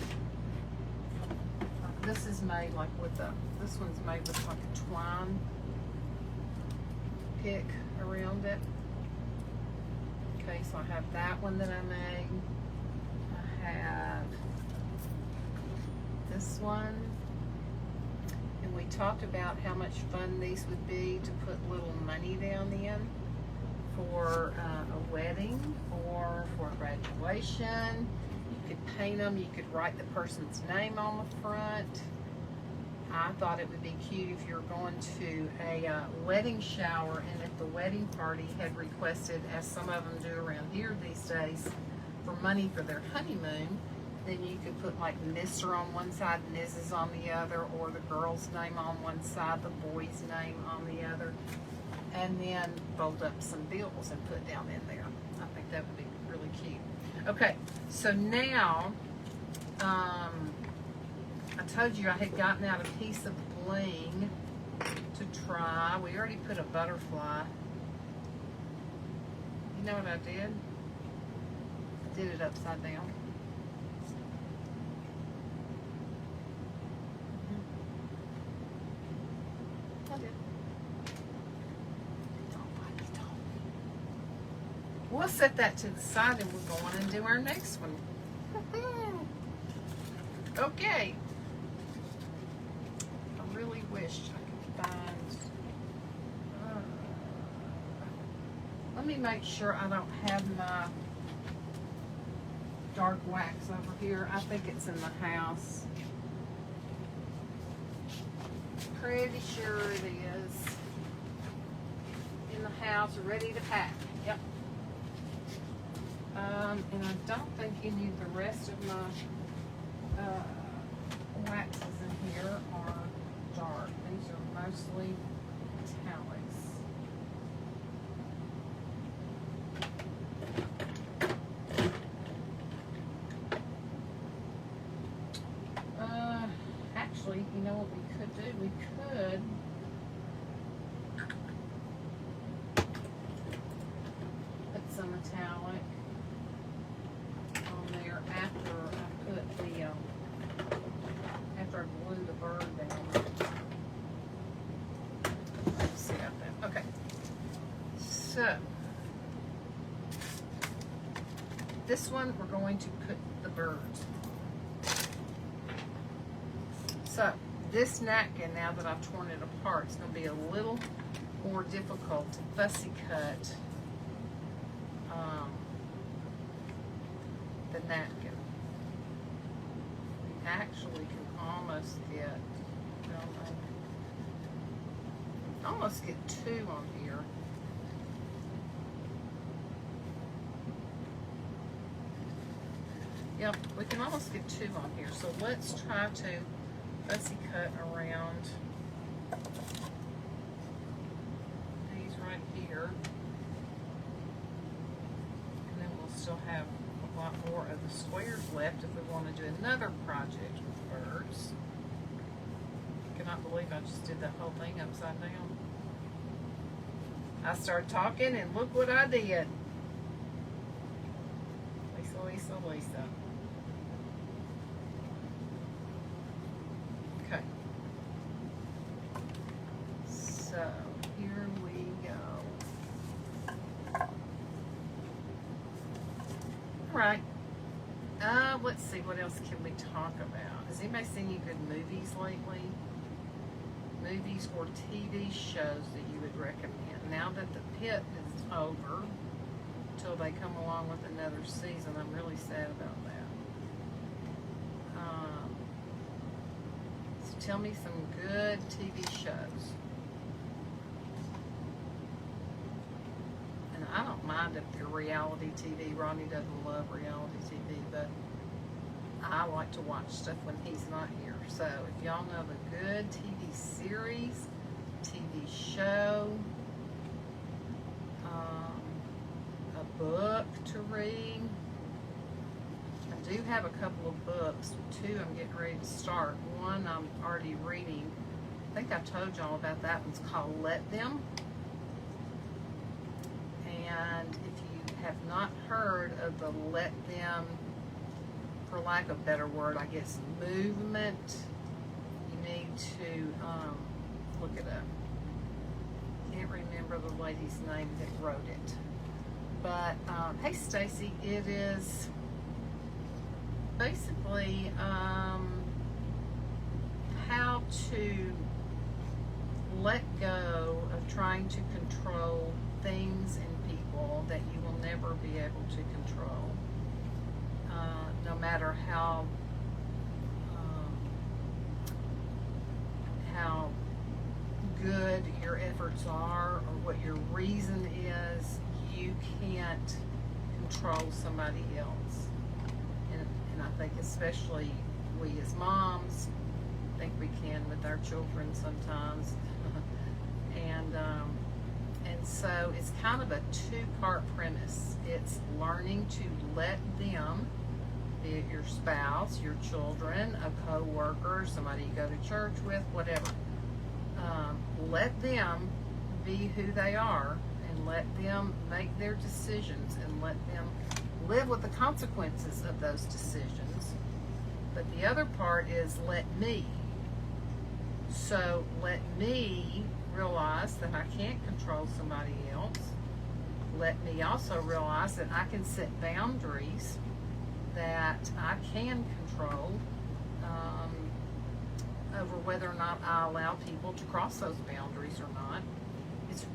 This is made like with a, this one's made with like a twine pick around it. Okay, so I have that one that I made. I have this one. And we talked about how much fun these would be to put little money down in for a wedding or for graduation. You could paint them, you could write the person's name on the front. I thought it would be cute if you're going to a wedding shower and if the wedding party had requested, as some of them do around here these days, for money for their honeymoon, then you could put like Mr. on one side, Mrs. on the other, or the girl's name on one side, the boy's name on the other, and then fold up some bills and put down in there. I think that would be really cute. Okay, so now, I told you I had gotten out a piece of bling to try. We already put a butterfly. You know what I did? I did it upside down. I did. Nobody told me. We'll set that to the side and we'll go on and do our next one. Okay. I really wish I could find. Let me make sure I don't have my dark wax over here. I think it's in the house. Pretty sure it is. In the house, ready to pack. Yep. And I don't think any of the rest of my waxes in here are dark. These are mostly metallics. Actually, you know what we could do? We could put some metallic on there after I put the after I glue the bird down. Let's see out there. Okay. So this one we're going to put the birds. So this napkin, now that I've torn it apart, it's going to be a little more difficult to fussy cut the napkin. We actually can almost get, almost get two on here. Yep, we can almost get two on here. So let's try to fussy cut around these right here. And then we'll still have a lot more of the squares left if we want to do another project with birds. I cannot believe I just did that whole thing upside down. I started talking and look what I did. Lisa, Lisa, Lisa. Okay. So here we go. All right. Let's see, what else can we talk about? Has anybody seen any good movies lately? Movies or TV shows that you would recommend? Now that the pit is over, until they come along with another season, I'm really sad about that. So tell me some good TV shows. And I don't mind if they're reality TV. Ronnie doesn't love reality TV, but I like to watch stuff when he's not here. So if y'all know of a good TV series, TV show, a book to read. I do have a couple of books. Two I'm getting ready to start. One I'm already reading. I think I told y'all about that. One's called Let Them. And if you have not heard of the Let Them, for lack of a better word, I guess, movement, you need to look it up. Can't remember the lady's name that wrote it. But, hey Stacy, it is basically how to let go of trying to control things and people that you will never be able to control. No matter how good your efforts are or what your reason is, you can't control somebody else. And I think especially we as moms, I think we can with our children sometimes. And so it's kind of a two-part premise. It's learning to let them, be it your spouse, your children, a co-worker, somebody you go to church with, whatever. Let them be who they are, and let them make their decisions, and let them live with the consequences of those decisions. But the other part is let me. So let me realize that I can't control somebody else. Let me also realize that I can set boundaries that I can control over whether or not I allow people to cross those boundaries or not. It's a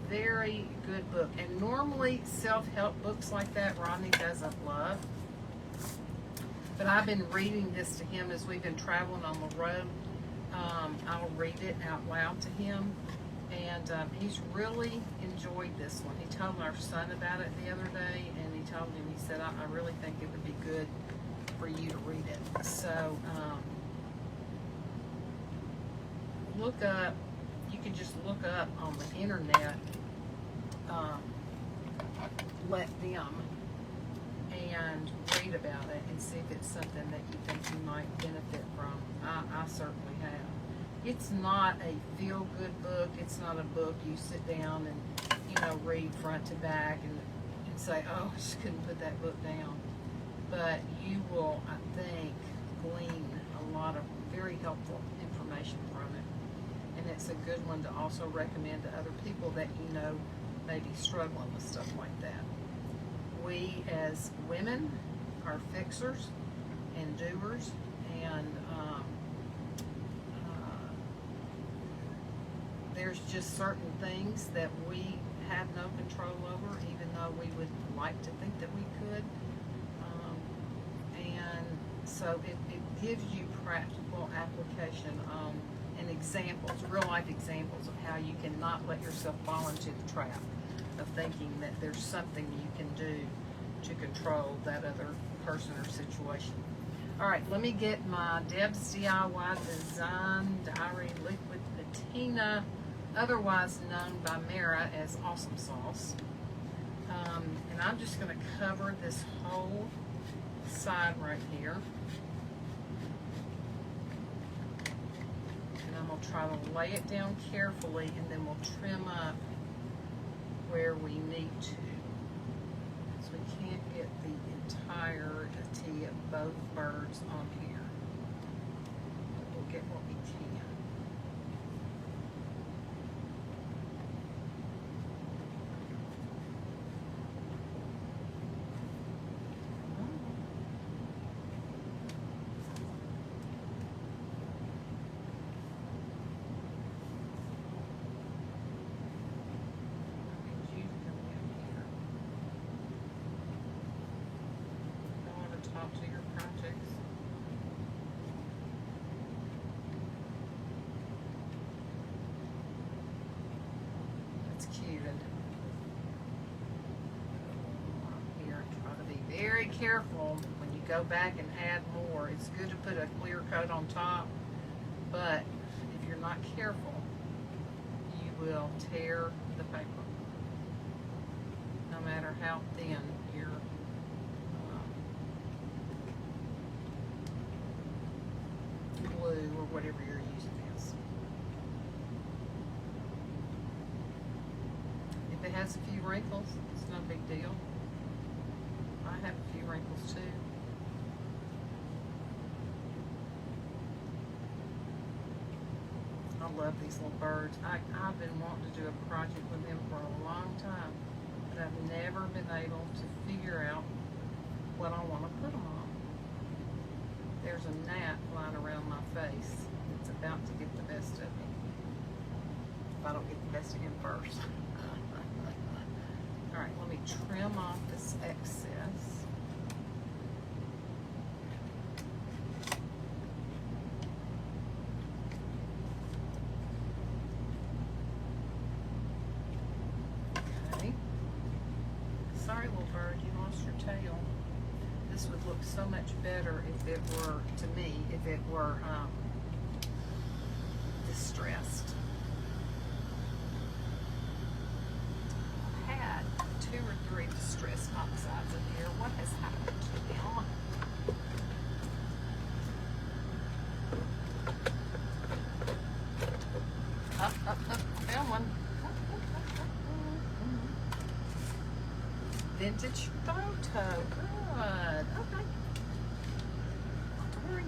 very good book. And normally self-help books like that Rodney doesn't love. But I've been reading this to him as we've been traveling on the road. I'll read it out loud to him. And he's really enjoyed this one. He told our son about it the other day, and he told him, he said, I really think it would be good for you to read it. So look up, you can just look up on the internet, Let Them, and read about it and see if it's something that you think you might benefit from. I certainly have. It's not a feel-good book. It's not a book you sit down and, read front to back and say, oh, I just couldn't put that book down. But you will, I think, glean a lot of very helpful information from it. And it's a good one to also recommend to other people that may be struggling with stuff like that. We as women are fixers and doers, and there's just certain things that we have no control over, even though we would like to think that we could. And so it gives you practical application and examples, real life examples of how you can not let yourself fall into the trap of thinking that there's something you can do to control that other person or situation. All right, let me get my Deb's DIY Design Diary Liquid Patina, otherwise known by Mara as Awesome Sauce. And I'm just going to cover this whole side right here. And I'm going to try to lay it down carefully, and then we'll trim up where we need to. So we can't get the entirety of both birds on here. But we'll get what we can. To your projects. That's cute. And here, try to be very careful when you go back and add more. It's good to put a clear coat on top, but if you're not careful, you will tear the paper, no matter how thin your glue or whatever you're using is. If it has a few wrinkles, it's no big deal. I have a few wrinkles too. I love these little birds. I've been wanting to do a project with them for a long time, but I've never been able to figure out what I want to put them on. There's a gnat flying around my face. It's about to get the best of me. If I don't get the best of him first. All right, let me trim off this excess. Okay. Sorry, little bird, you lost your tail. This would look so much better if it were, to me, if it were distressed. I've had 2 or 3 distressed sides in here. What has happened to them? Up, found one. Vintage photo. Good. Okay. Not to worry.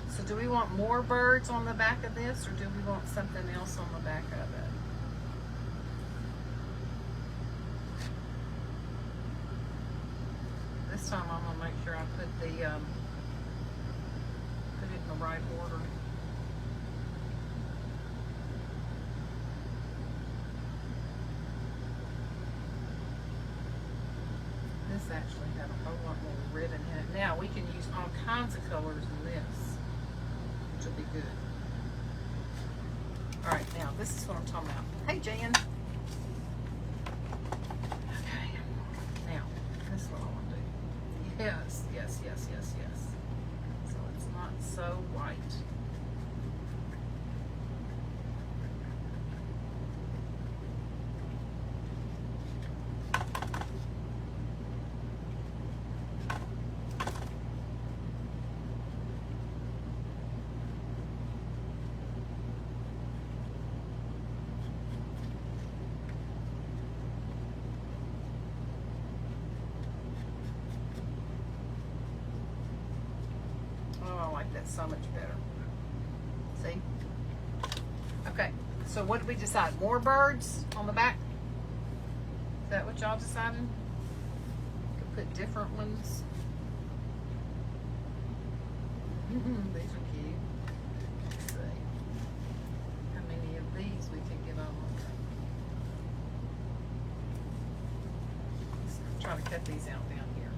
So do we want more birds on the back of this, or do we want something else on the back of it? This time I'm gonna make sure I put the put it in the right order. This actually had a whole lot more ribbon in it. Now we can use all kinds of colors in this, which will be good. All right, now this is what I'm talking about. Hey, Jan. Okay, now this is what I want to do. Yes, yes, yes, yes, yes. So it's not so white. That's so much better. See? Okay, so what did we decide? More birds on the back? Is that what y'all decided? Could put different ones. These are cute. Let's see how many of these we can get on. Let's try to cut these out down here.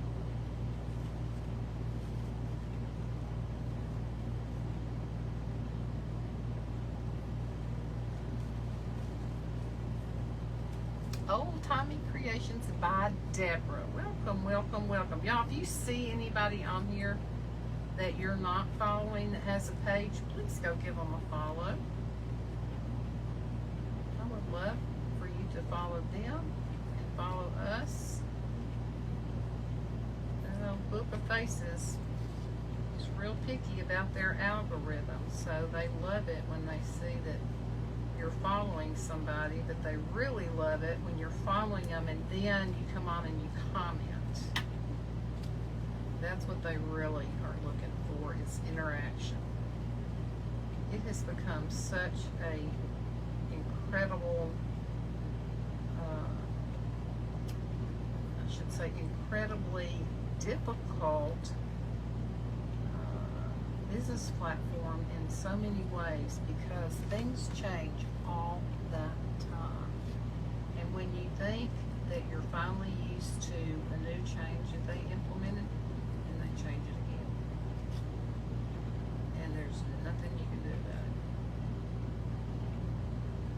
Old Timey Creations by Deborah. Welcome, welcome, welcome. Y'all, if you see anybody on here that you're not following that has a page, please go give them a follow. I would love for you to follow them and follow us. That little book of faces is real picky about their algorithm, so they love it when they see that you're following somebody, but they really love it when you're following them and then you come on and you comment. That's what they really are looking for, is interaction. It has become such a incredible, I should say incredibly difficult business platform in so many ways, because things change all the time. And when you think that you're finally used to a new change that they implemented, and they change it again. And there's nothing you can do about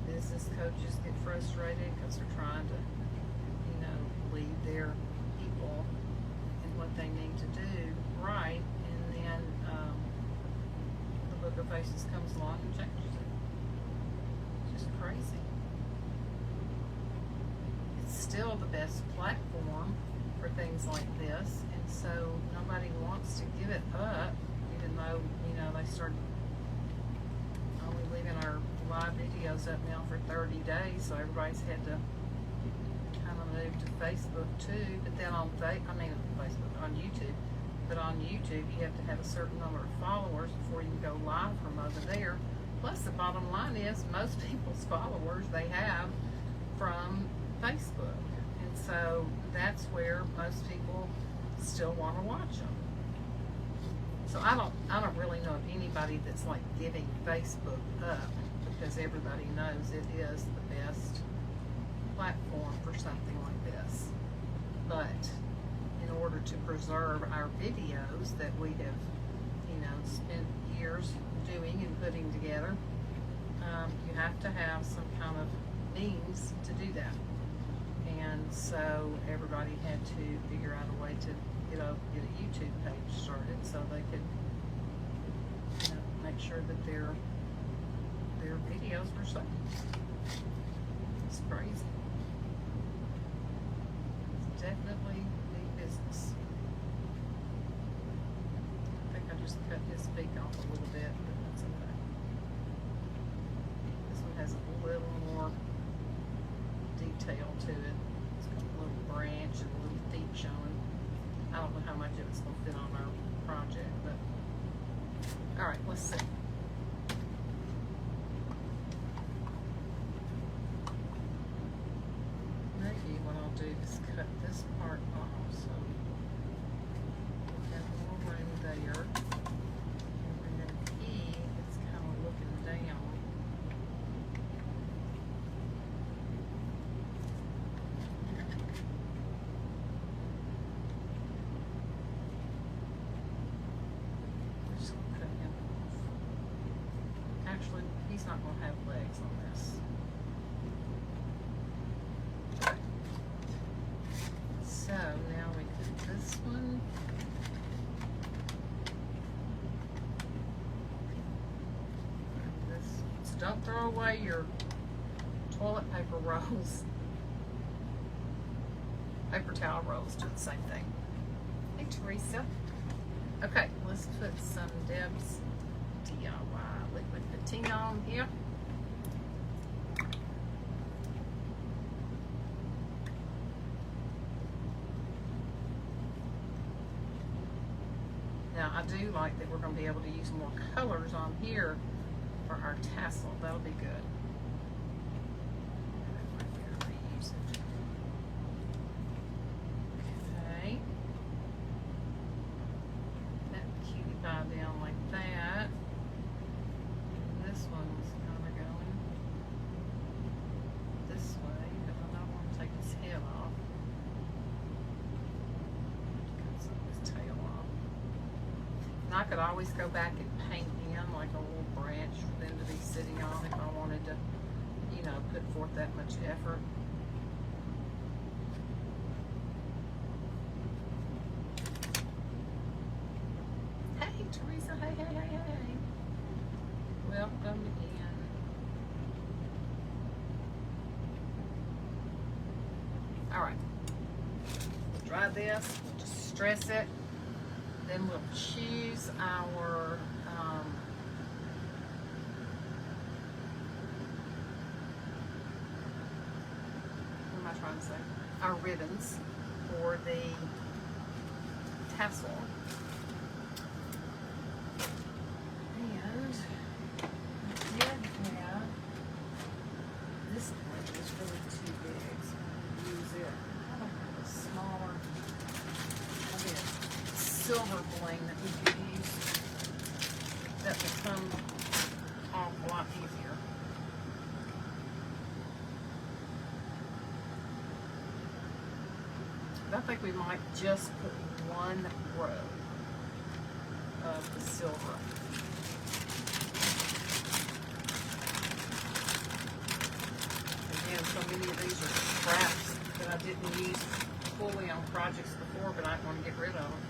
it. Business coaches get frustrated because they're trying to, still the best platform for things like this, and so nobody wants to give it up, even though, you know, they started only leaving our live videos up now for 30 days, so everybody's had to kind of move to Facebook too. But then on Facebook, on YouTube. But on YouTube, you have to have a certain number of followers before you can go live from over there. Plus, the bottom line is most people's followers they have from Facebook, and so that's where most people still want to watch them. So I don't really know of anybody that's like giving Facebook up, because everybody knows it is the best platform for something like this. But in order to preserve our videos that we have, you know, spent years doing and putting together, you have to have some kind of means to do that. And so everybody had to figure out a way to get a YouTube page started so they could, you know, make sure that their videos were safe. It's crazy. It's definitely big business. I think I just cut his beak off a little bit, but that's okay. This one has a little more detail to it. It's got a little branch and a little feet showing. I don't know how much of it's going to fit on our project, but all right, let's see. Maybe what I'll do is cut this part off so we have more room there. And then he is kind of looking down. Just gonna cut him off. Actually, he's not going to have legs on this. So now we do this one. And this. So don't throw away your toilet paper rolls. Paper towel rolls do the same thing. Hey, Teresa. Okay, let's put some Deb's DIY liquid patina on here. Now, I do like that we're going to be able to use more colors on here for our tassel. That'll be good. Okay. That cutie pie down like that. This one's kind of going this way, because I don't want to take his head off. Cut some of his tail off. And I could always go back and paint in like a little branch for them to be sitting on if I wanted to, you know, put forth that much effort. Hey, Teresa. Hey, hey, hey, hey. Welcome in. All right. Dry this. We'll just stress it. Then we'll choose our what am I trying to say? Our ribbons for the tassel. And I did have this one is really too big, so I'm gonna use it. I don't have a smaller. I did silver bling that we could use that would come off a lot easier. But I think we might just put one row of the silver. Again, so many of these are scraps that I didn't use fully on projects before, but I want to get rid of them.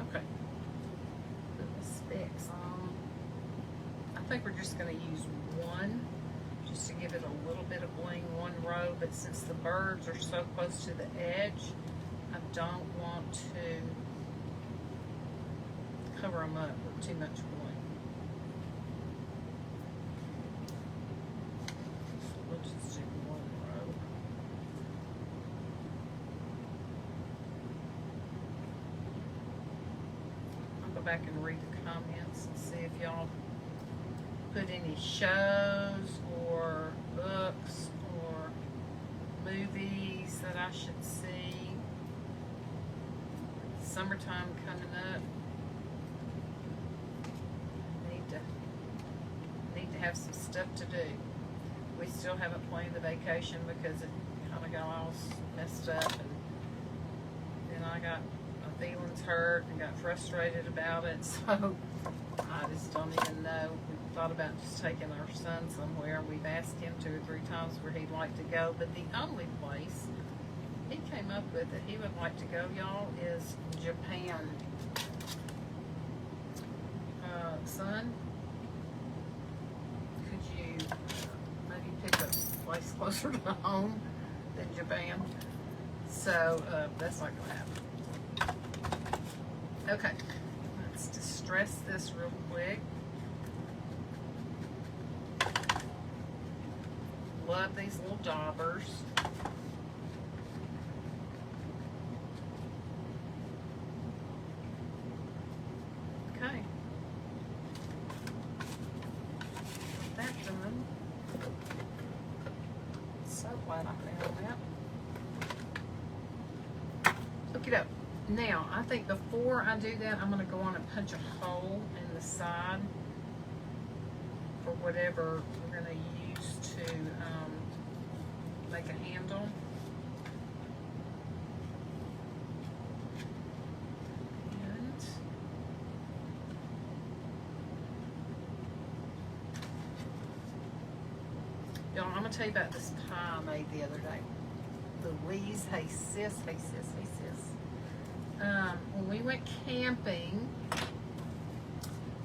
Okay. Put the specs on. think we're just going to use one, just to give it a little bit of bling, one row. But since the birds are so close to the edge, I don't want to cover them up with too much bling. So we'll just do one row. I'll go back and read the comments and see if y'all put any shows or books or movies that I should see. Summertime coming up. Need to have some stuff to do. We still haven't planned the vacation because it kind of got all messed up, and then I got my feelings hurt and got frustrated about it. So I just don't even know. We thought about just taking our son somewhere. We've asked him 2 or 3 times where he'd like to go, but the only place he came up with that he would like to go, y'all, is Japan. Son, could you maybe pick a place closer to home than Japan? So that's not going to happen. Okay, let's distress this real quick. Love these little daubers. Okay. That done. So glad I found that. Look it up. Now, I think before I do that, I'm going to go on and punch a hole in the side for whatever we're going to use to make a handle. And y'all, I'm going to tell you about this pie I made the other day. Louise, hey sis, hey sis, hey sis. When we went camping,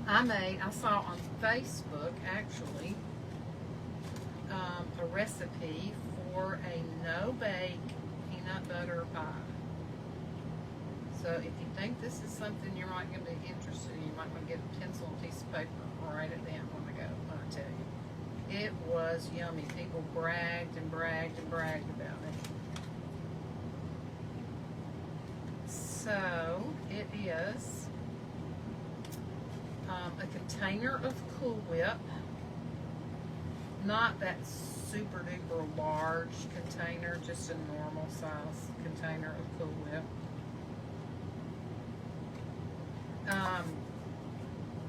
I saw on Facebook actually a recipe for a no-bake peanut butter pie. So if you think this is something you might going to be interested in, you might want to get a pencil and piece of paper and write it down when I tell you. It was yummy. People bragged and bragged and bragged about it. So it is a container of Cool Whip, not that super duper large container, just a normal size container of Cool Whip.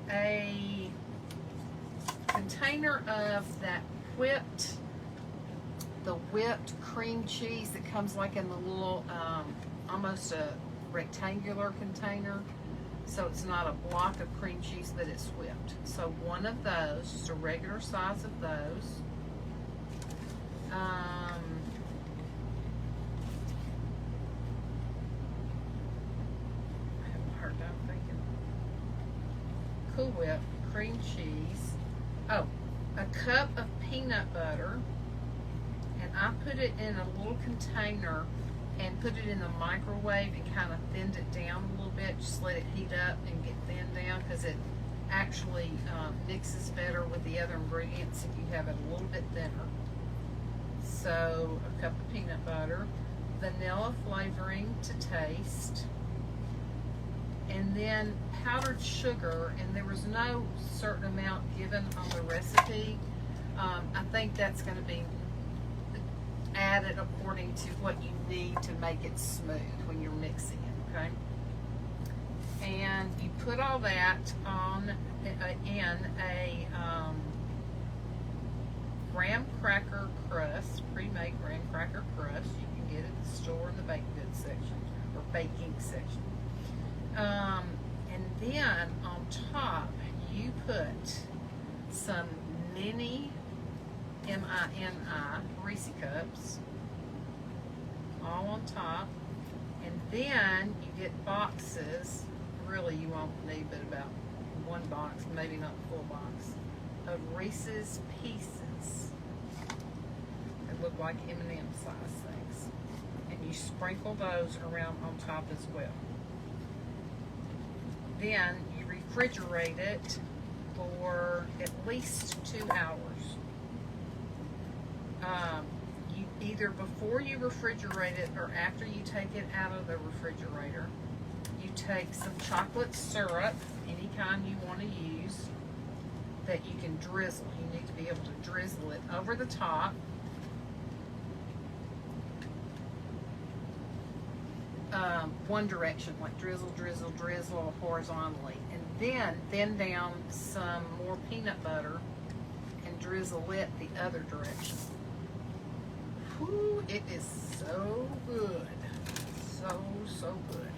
A container of that the whipped cream cheese that comes like in the little, almost a rectangular container. So it's not a block of cream cheese, but it's whipped. So one of those, just a regular size of those. I have a hard time thinking. Cool Whip, cream cheese. Oh, a cup of peanut butter. And I put it in a little container and put it in the microwave and kind of thinned it down a little bit. Just let it heat up and get thinned down, because it actually mixes better with the other ingredients if you have it a little bit thinner. So a cup of peanut butter, vanilla flavoring to taste, and then powdered sugar. And there was no certain amount given on the recipe. I think that's going to be added according to what you need to make it smooth when you're mixing it, okay? And you put all that on in a graham cracker crust, pre-made graham cracker crust. You can get it at the store in the baked goods section or baking section. And then on top, you put some mini M-I-N-I Reese cups all on top, and then you get boxes. Really, you won't need but about one box, maybe not the full box, of Reese's Pieces. They look like M&M size things. And you sprinkle those around on top as well. Then you refrigerate it for at least 2 hours. You either before you refrigerate it or after you take it out of the refrigerator, you take some chocolate syrup, any kind you want to use, that you can drizzle. You need to be able to drizzle it over the top. One direction, like drizzle, drizzle, drizzle horizontally. And then thin down some more peanut butter and drizzle it the other direction. Whew, it is so good. So good.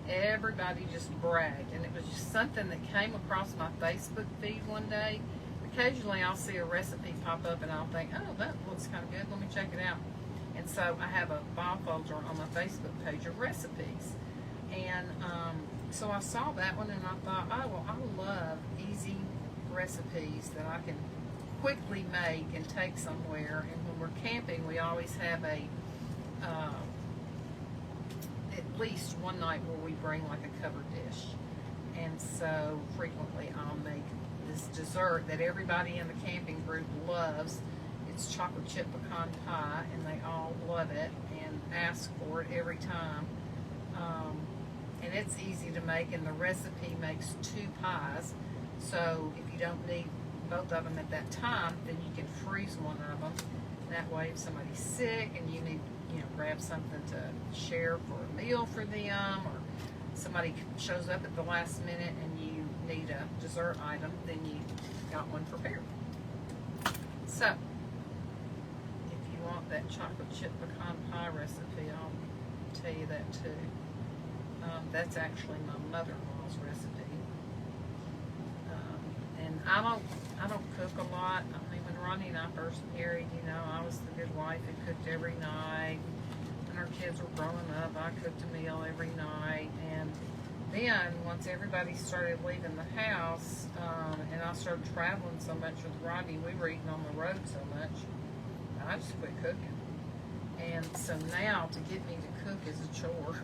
Everybody just bragged, and it was just something that came across my Facebook feed one day. Occasionally I'll see a recipe pop up and I'll think, oh, that looks kind of good, let me check it out. And so I have a file folder on my Facebook page of recipes. And so I saw that one and I thought, oh, well, I love easy recipes that I can quickly make and take somewhere. And when we're camping, we always have a at least one night where we bring like a covered dish. And so frequently I'll make this dessert that everybody in the camping group loves. It's chocolate chip pecan pie, and they all love it and ask for it every time. And it's easy to make, and the recipe makes 2 pies. So if you don't need both of them at that time, then you can freeze one of them. That way, if somebody's sick and you need, grab something to share for a meal for them, or somebody shows up at the last minute and you need a dessert item, then you got one prepared. So, if you want that chocolate chip pecan pie recipe, I'll tell you that too. That's actually my mother-in-law's recipe. And I don't cook a lot. I mean, when Ronnie and I first married, I was the good wife who cooked every night. When our kids were growing up, I cooked a meal every night. And then, once everybody started leaving the house, and I started traveling so much with Rodney, we were eating on the road so much, I just quit cooking. And so now, to get me to cook is a chore.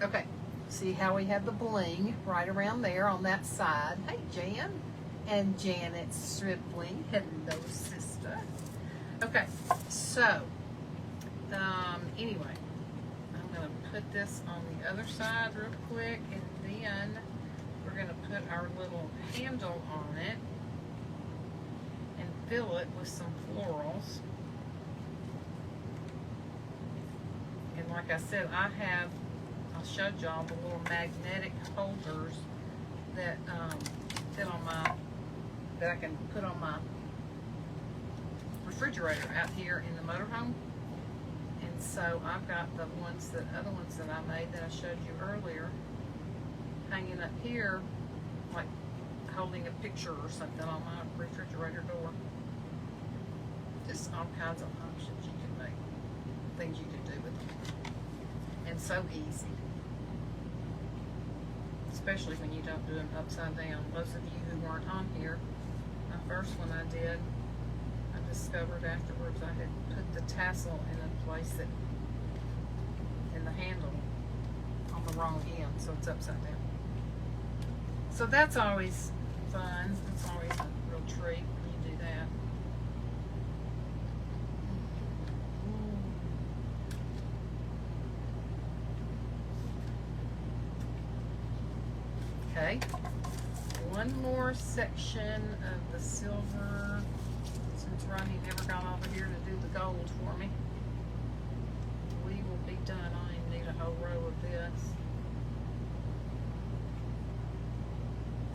Okay. See how we have the bling right around there on that side. Hey, Jan. And Janet Stripling. Hello, sister. Okay, so, anyway, I'm going to put this on the other side real quick, and then we're going to put our little handle on it and fill it with some florals. And like I said, I showed y'all the little magnetic holders that fit on that I can put on my refrigerator out here in the motorhome. And so I've got the other ones that I made that I showed you earlier, hanging up here, like holding a picture or something on my refrigerator door. Just all kinds of options you can make, things you can do with them. And so easy. Especially when you don't do them upside down. Those of you who weren't on here, my first one I did, I discovered afterwards I had put the tassel in a place that, in the handle, on the wrong end, so it's upside down. So that's always fun. It's always a real treat when you do that. Okay, one more section of the silver, since Ronnie never got over here to do the gold for me. We will be done. I need a whole row of this.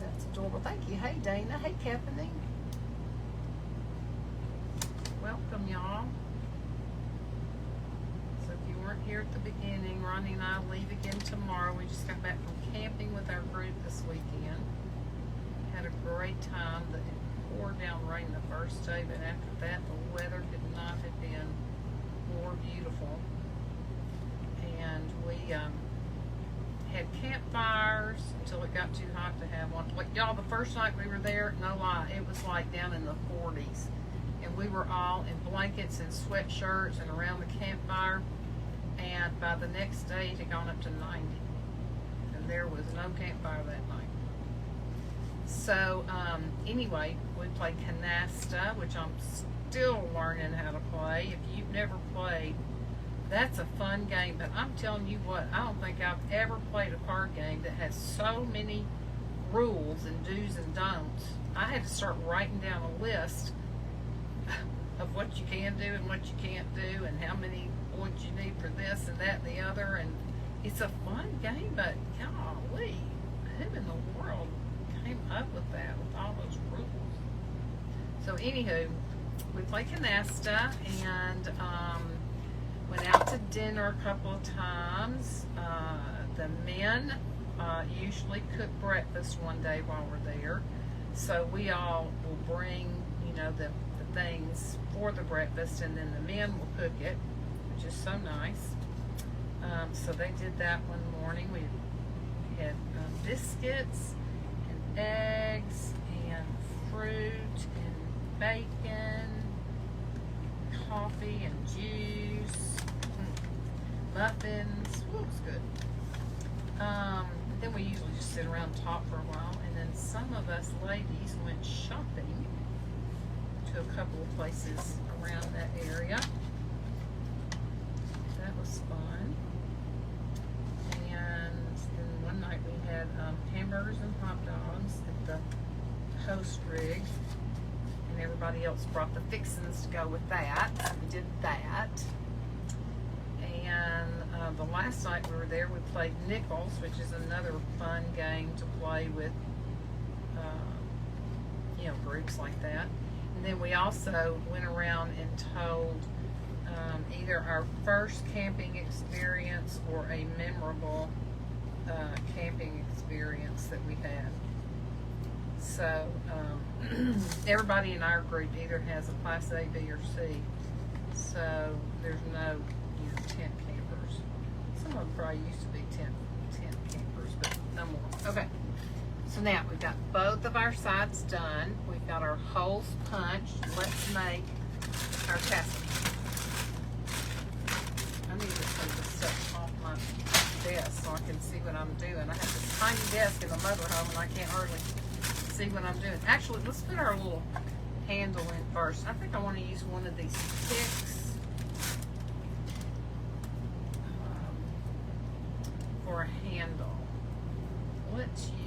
That's adorable. Thank you. Hey, Dana. Hey, Kathleen. Welcome, y'all. So if you weren't here at the beginning, Ronnie and I leave again tomorrow. We just got back from camping with our group this weekend. Had a great time. It poured down rain the first day, but after that the weather could not have been more beautiful. And we had campfires until it got too hot to have one. Like, y'all, the first night we were there, no lie, it was like down in the 40s. And we were all in blankets and sweatshirts and around the campfire. And by the next day, it had gone up to 90. And there was no campfire that night. So, anyway, we played canasta, which I'm still learning how to play. If you've never played, that's a fun game. But I'm telling you what, I don't think I've ever played a card game that has so many rules and do's and don'ts. I had to start writing down a list of what you can do and what you can't do and how many points you need for this and that and the other. And it's a fun game, but golly, who in the world came up with that, with all those rules? So anywho, we played canasta and went out to dinner a couple of times. The men usually cook breakfast one day while we're there. So we all will bring, you know, the things for the breakfast, and then the men will cook it, which is so nice. So they did that one morning. We had biscuits and eggs and fruit and bacon, coffee and juice, muffins. Ooh, it was good. Then we usually just sit around and talk for a while, and then some of us ladies went shopping to a couple of places around that area. That was fun. And then one night we had hamburgers and hot dogs at the host rig, and everybody else brought the fixings to go with that. So we did that. And the last night we were there, we played nickels, which is another fun game to play with, you know, groups like that. And then we also went around and told either our first camping experience or a memorable camping experience that we had. So everybody in our group either has a Class A, B, or C. So there's no, you know, tent campers. Some of them probably used to be tent campers, but no more. Okay. So now we've got both of our sides done. We've got our holes punched. Let's make our tassels. I need to take this stuff off my desk so I can see what I'm doing. I have this tiny desk in the motorhome and I can't hardly see what I'm doing. Actually, let's put our little handle in first. I think I want to use one of these picks for a handle. Let's use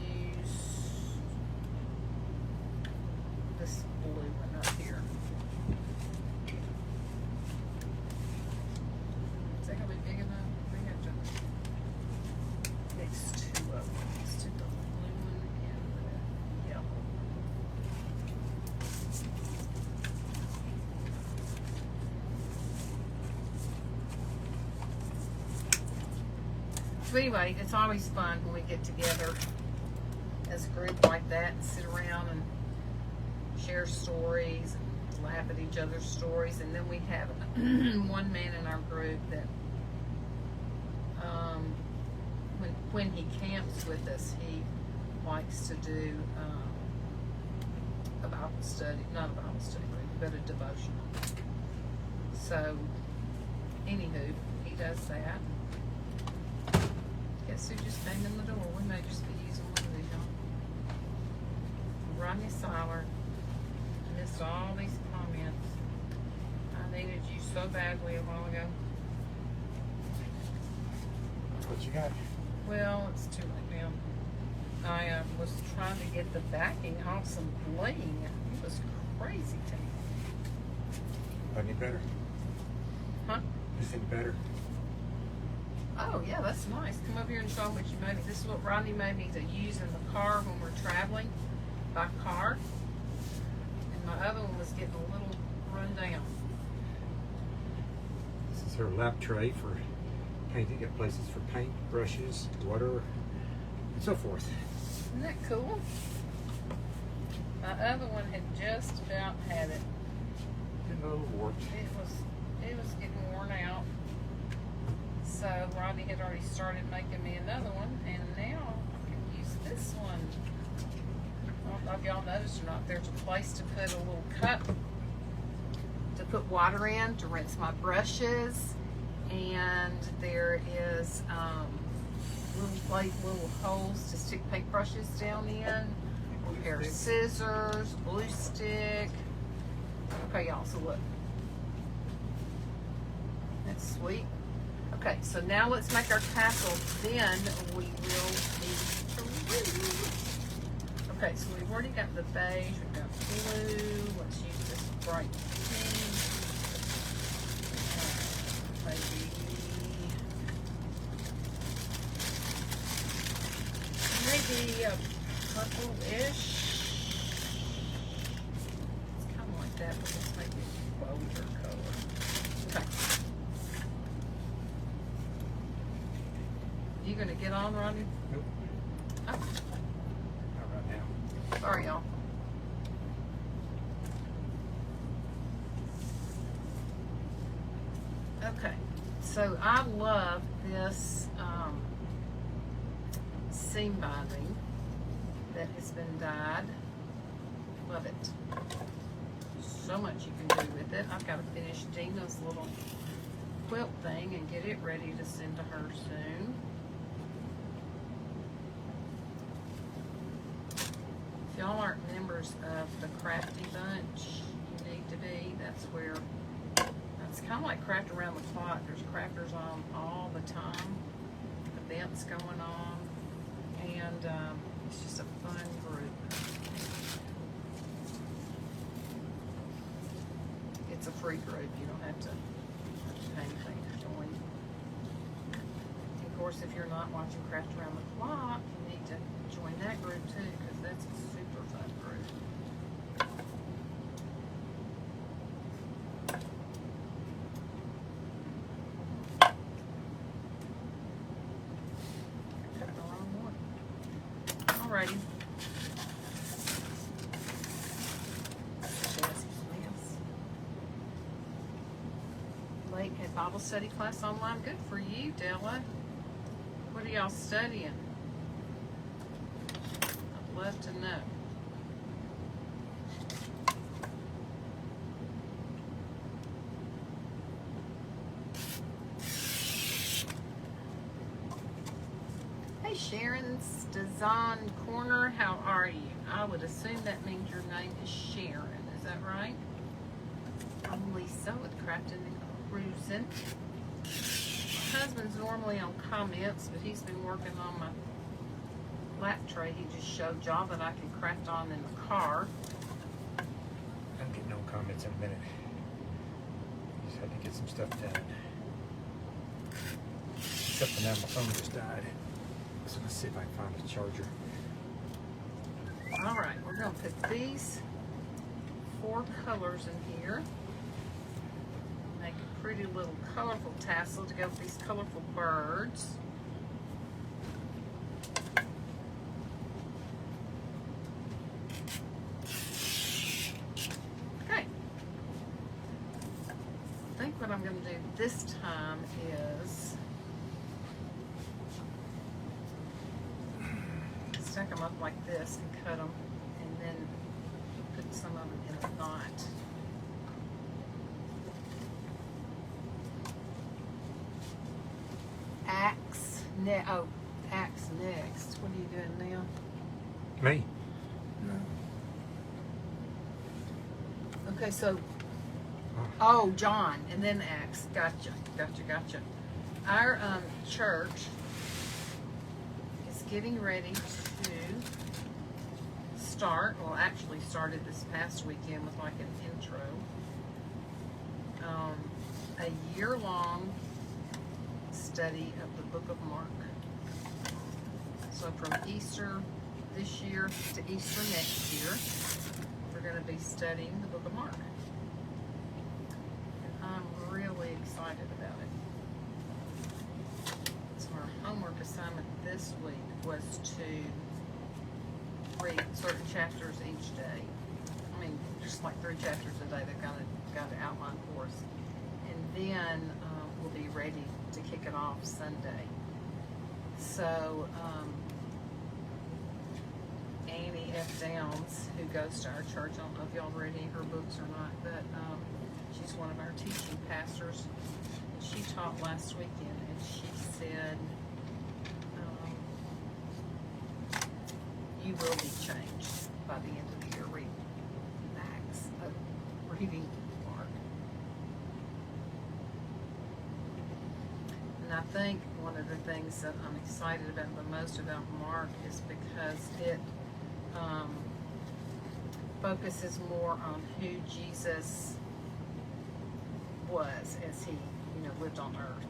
this blue one right here. Is that gonna be big enough? We have to mix two of them. Let's do the blue one and the yellow. So anyway, it's always fun when we get together as a group like that and sit around and share stories and laugh at each other's stories. And then we have one man in our group that when he camps with us, he likes to do a Bible study, not a Bible study, but a devotional. So anywho, he does that. Guess who just came in the door? We may just be using one of these, y'all. Rodney Siler. Missed all these comments. I needed you so badly a while ago. What you got? Well, it's too late now. I was trying to get the backing off some bling. It was crazy to me. Any better? Huh? Is any better? Oh, yeah, that's nice. Come over here and show them what you made me. This is what Rodney made me to use in the car when we're traveling by car. And my other one was getting a little run down. This is her lap tray for painting. Got places for paint, brushes, water, and so forth. Isn't that cool? My other one had just about had it. Getting a little warped. It was getting worn out. So Rodney had already started making me another one, and now know if y'all noticed or not, there's a place to put a little cup to put water in to rinse my brushes, and there is little holes to stick paintbrushes down in, a pair of scissors, glue stick. Okay, y'all, so look. That's sweet. Okay, so now let's make our tassel. Then we will need glue. Okay, so we've already got the beige, we've got blue. Let's use this bright pink. Maybe a purple-ish. It's kind of like that, but let's make it bolder color. Okay. You gonna get on, Ronnie? Nope. Oh, Not right now. sorry, y'all. Okay, so I love this seam binding that has been dyed. Love it. So much you can do with it. I've got to finish Dina's little quilt thing and get it ready to send to her soon. If y'all aren't members of the Crafty Bunch, you need to be. That's where, it's kind of like Craft Around the Clock. There's crafters on all the time, events going on, and it's just a fun group. It's a free group. You don't have to pay anything to join. Of course, if you're not watching Craft Around the Clock, you need to join that group too, because that's a super fun group. I took the wrong one. Alrighty. Late at Bible study class online. Good for you, Della. What are y'all studying? I'd love to know. Hey, Sharon's Design Corner. How are you? I would assume that means your name is Sharon. Is that right? I'm Lisa with Crafting and Cruising. My husband's normally on comments, but he's been working on my lap tray he just showed y'all that I can craft on in the car. I'm getting no comments in a minute. Just had to get some stuff done. Except for now, my phone just died. So let's see if I can find a charger. All right, we're gonna put these 4 colors in here. Make a pretty little colorful tassel to go with these colorful birds. Okay. I think what I'm gonna do this time is stack them up like this and cut them, and then put some of them in a knot. Axe next. What are you doing now? Me? Okay, so, oh, John, and then axe. Gotcha. Our church is getting ready to start, well, actually started this past weekend with like an intro, a year-long study of the Book of Mark. So from Easter this year to Easter next year, we're going to be studying the Book of Mark. And I'm really excited about it. So our homework assignment this week was to read certain chapters each day. I mean, just like 3 chapters a day. They've got to outline for us. And then we'll be ready to kick it off Sunday. So, Annie F. Downs, who goes to our church. I don't know if y'all read any of her books or not, but she's one of our teaching pastors. And she taught last weekend, and she said, you will be changed by the end of the year. Read Acts, reading Mark. And I think one of the things that I'm excited about the most about Mark is because it focuses more on who Jesus was as he, lived on earth.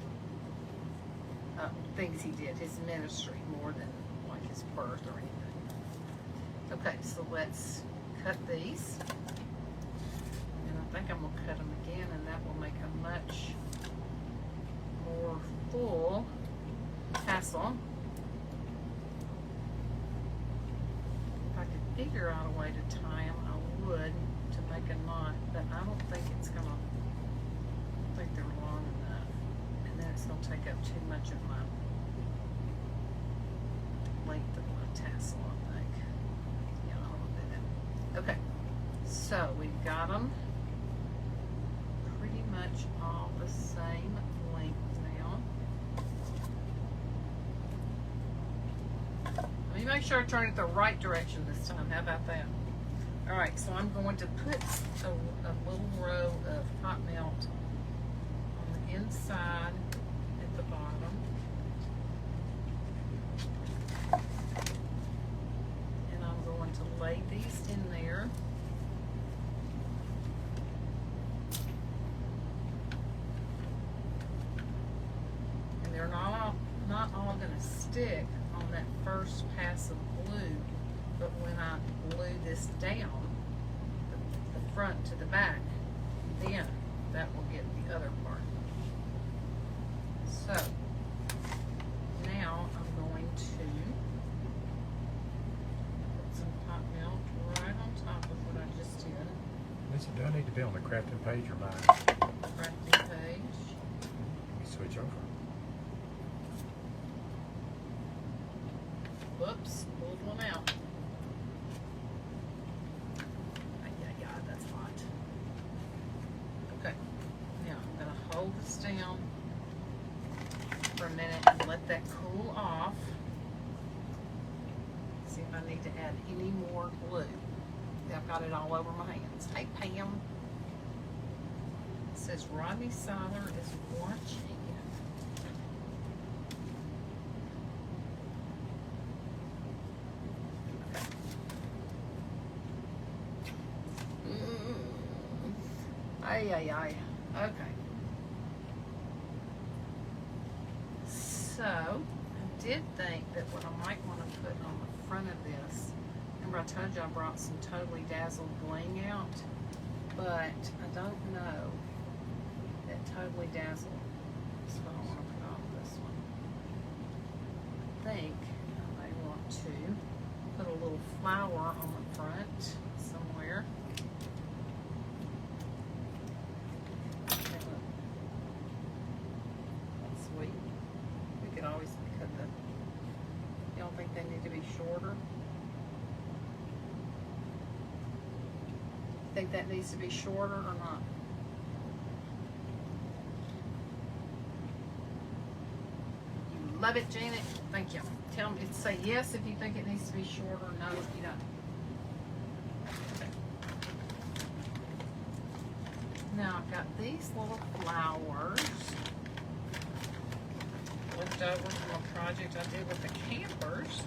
Things he did, his ministry, more than like his birth or anything. Okay, so let's cut these. And I think I'm going to cut them again, and that will make a much more full tassel. If I could figure out a way to tie them, I would, to make a knot, but I don't think it's going to, I think they're long enough. And then it's going to take up too much of my length of my tassel, I think. Yeah, I'll do that. Okay, so we've got them pretty much all the same length now. Let me make sure I turn it the right direction this time. How about that? All right, so I'm going to put a little row of hot melt on the inside at the bottom. And I'm going to lay these in there. And they're not all going to stick on that first pass of glue, but when I glue this down, the front to the back, then that will get the other part. So now I'm going to put some hot melt right on top of what I just did. Lisa, do I need to be on the crafting page or mine? Crafting page. Let me switch over. Whoops, pulled one out. Yeah, that's hot. Okay, now I'm going to hold this down for a minute and let that cool off. See if I need to add any more glue. I've got it all over my hands. Hey, Pam. It says Rodney Siler is watching. Ay. Okay. So, I did think that what I might want to put on the front of this, remember I told you I brought some Totally Dazzled bling out, but I don't know that Totally Dazzled is what I want to put on this one. I think I may want to put a little flower on the front somewhere. Sweet. We could always cut the, you don't think they need to be shorter? Think that needs to be shorter or not? You love it, Janet? Thank you. Tell me, say yes if you think it needs to be shorter, no if you don't. Okay. Now I've got these little flowers left over from a project I did with the campers.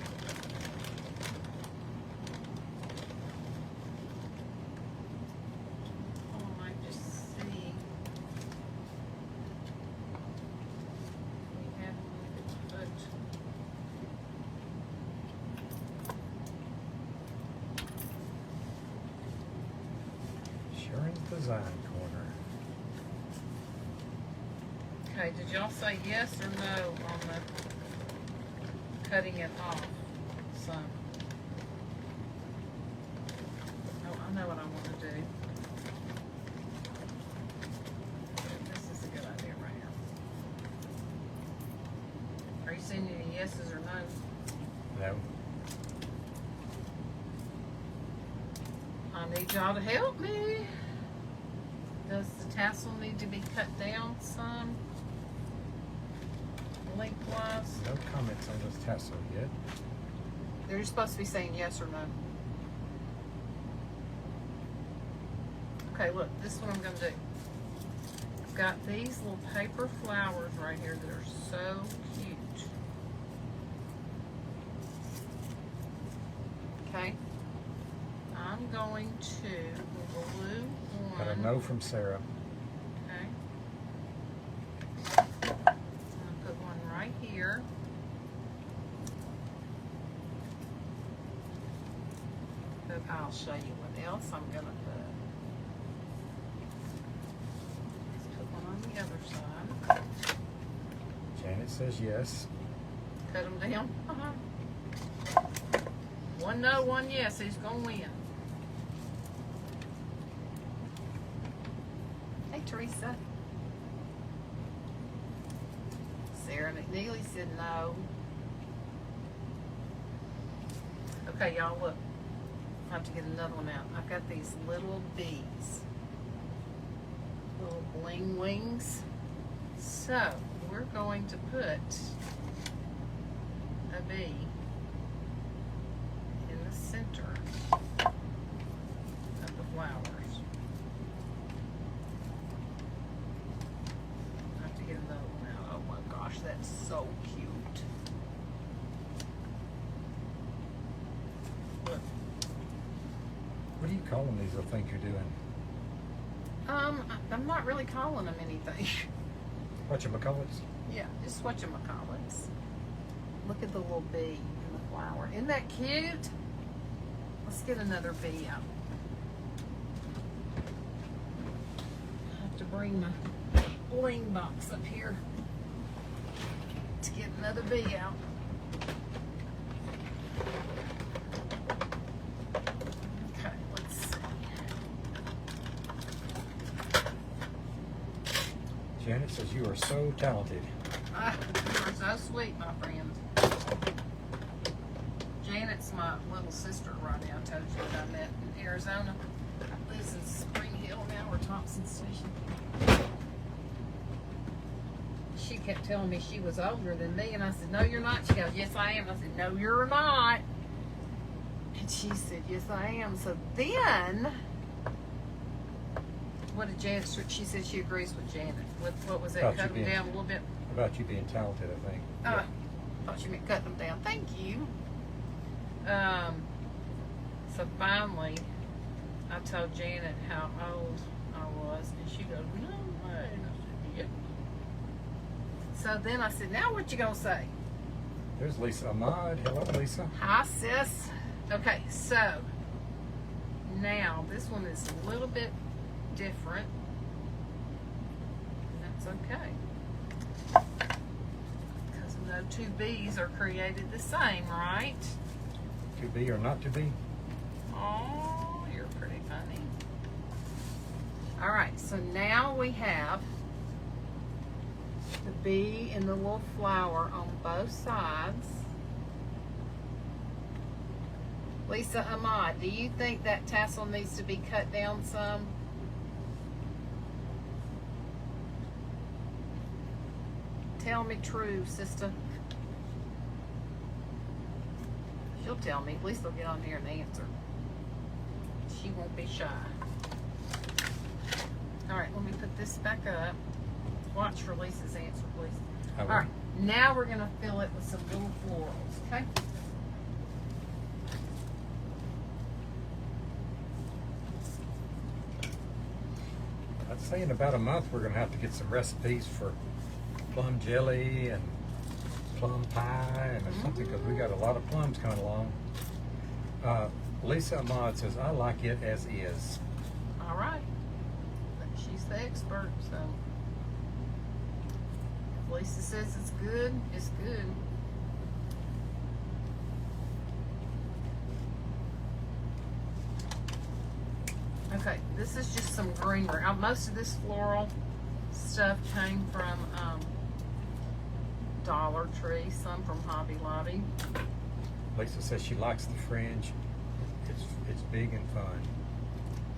Oh, I might just see. We have put. Sharon's Design Corner. Okay, did y'all say yes or no on the cutting it off some? Oh, I know what I want to do. This is a good idea right here. Are you seeing any yeses or no's? No. I need y'all to help me. Does the tassel need to be cut down some? Lengthwise? No comments on this tassel yet. They're supposed to be saying yes or no. Okay, look, this is what I'm gonna do. I've got these little paper flowers right here that are so cute. Okay. I'm going to glue Got a one. no from Sarah. Okay. I'm gonna put one right here. But I'll show you what else I'm gonna put. Let's put one on the other side. Janet says yes. Cut them down. One no, one yes. Who's gonna win? Hey, Teresa. Sarah McNeely said no. Okay, y'all, look. I have to get another one out. I've got these little bees. Little bling wings. So, we're going to put a bee in the center of the flowers. I have to get another one out. Oh my gosh, that's so cute. Look. What are you calling these little things you're doing? I'm not really calling them anything. Whatchamacallits? Yeah, just whatchamacallits. Look at the little bee in the flower. Isn't that cute? Let's get another bee out. I have to bring my bling box up here to get another bee out. Okay, let's see. Janet says you are so talented. Ah, you are so sweet, my friend. Janet's my little sister right now. I told you that I met in Arizona. Lives in Spring Hill now, or Thompson Station. She kept telling me she was older than me, and I said, "No, you're not." She goes, "Yes, I am." I said, "No, you're not." And she said, "Yes, I am." So then, what did Janet? She said she agrees with Janet. What was that? Thought you Cut them being- down a little bit. About you being talented, I think. I thought you meant cut them down. Thank you. So finally, I told Janet how old I was, and she goes, "No way." And I said, "Yep." So then I said, "Now what you gonna say?" There's Lisa Ahmad. Hello, Lisa. Hi, sis. Okay, so now this one is a little bit different. That's okay. Because no two bees are created the same, right? To be or not to be? Oh, you're pretty funny. All right, so now we have the bee and the little flower on both sides. Lisa Ahmad, do you think that tassel needs to be cut down some? Tell me true, sister. She'll tell me. At least they'll get on here and answer. She won't be shy. All right, let me put this back up. Watch for Lisa's answer, please. I will. All right, now we're going to fill it with some little florals, okay? I'd say in about a month we're going to have to get some recipes for plum jelly and plum pie and something, because we got a lot of plums coming along. Lisa Ahmad says, "I like it as is." All right. But she's the expert, so if Lisa says it's good, it's good. Okay, this is just some greenery. Most of this floral stuff came from Dollar Tree, some from Hobby Lobby. Lisa says she likes the fringe. It's big and fun.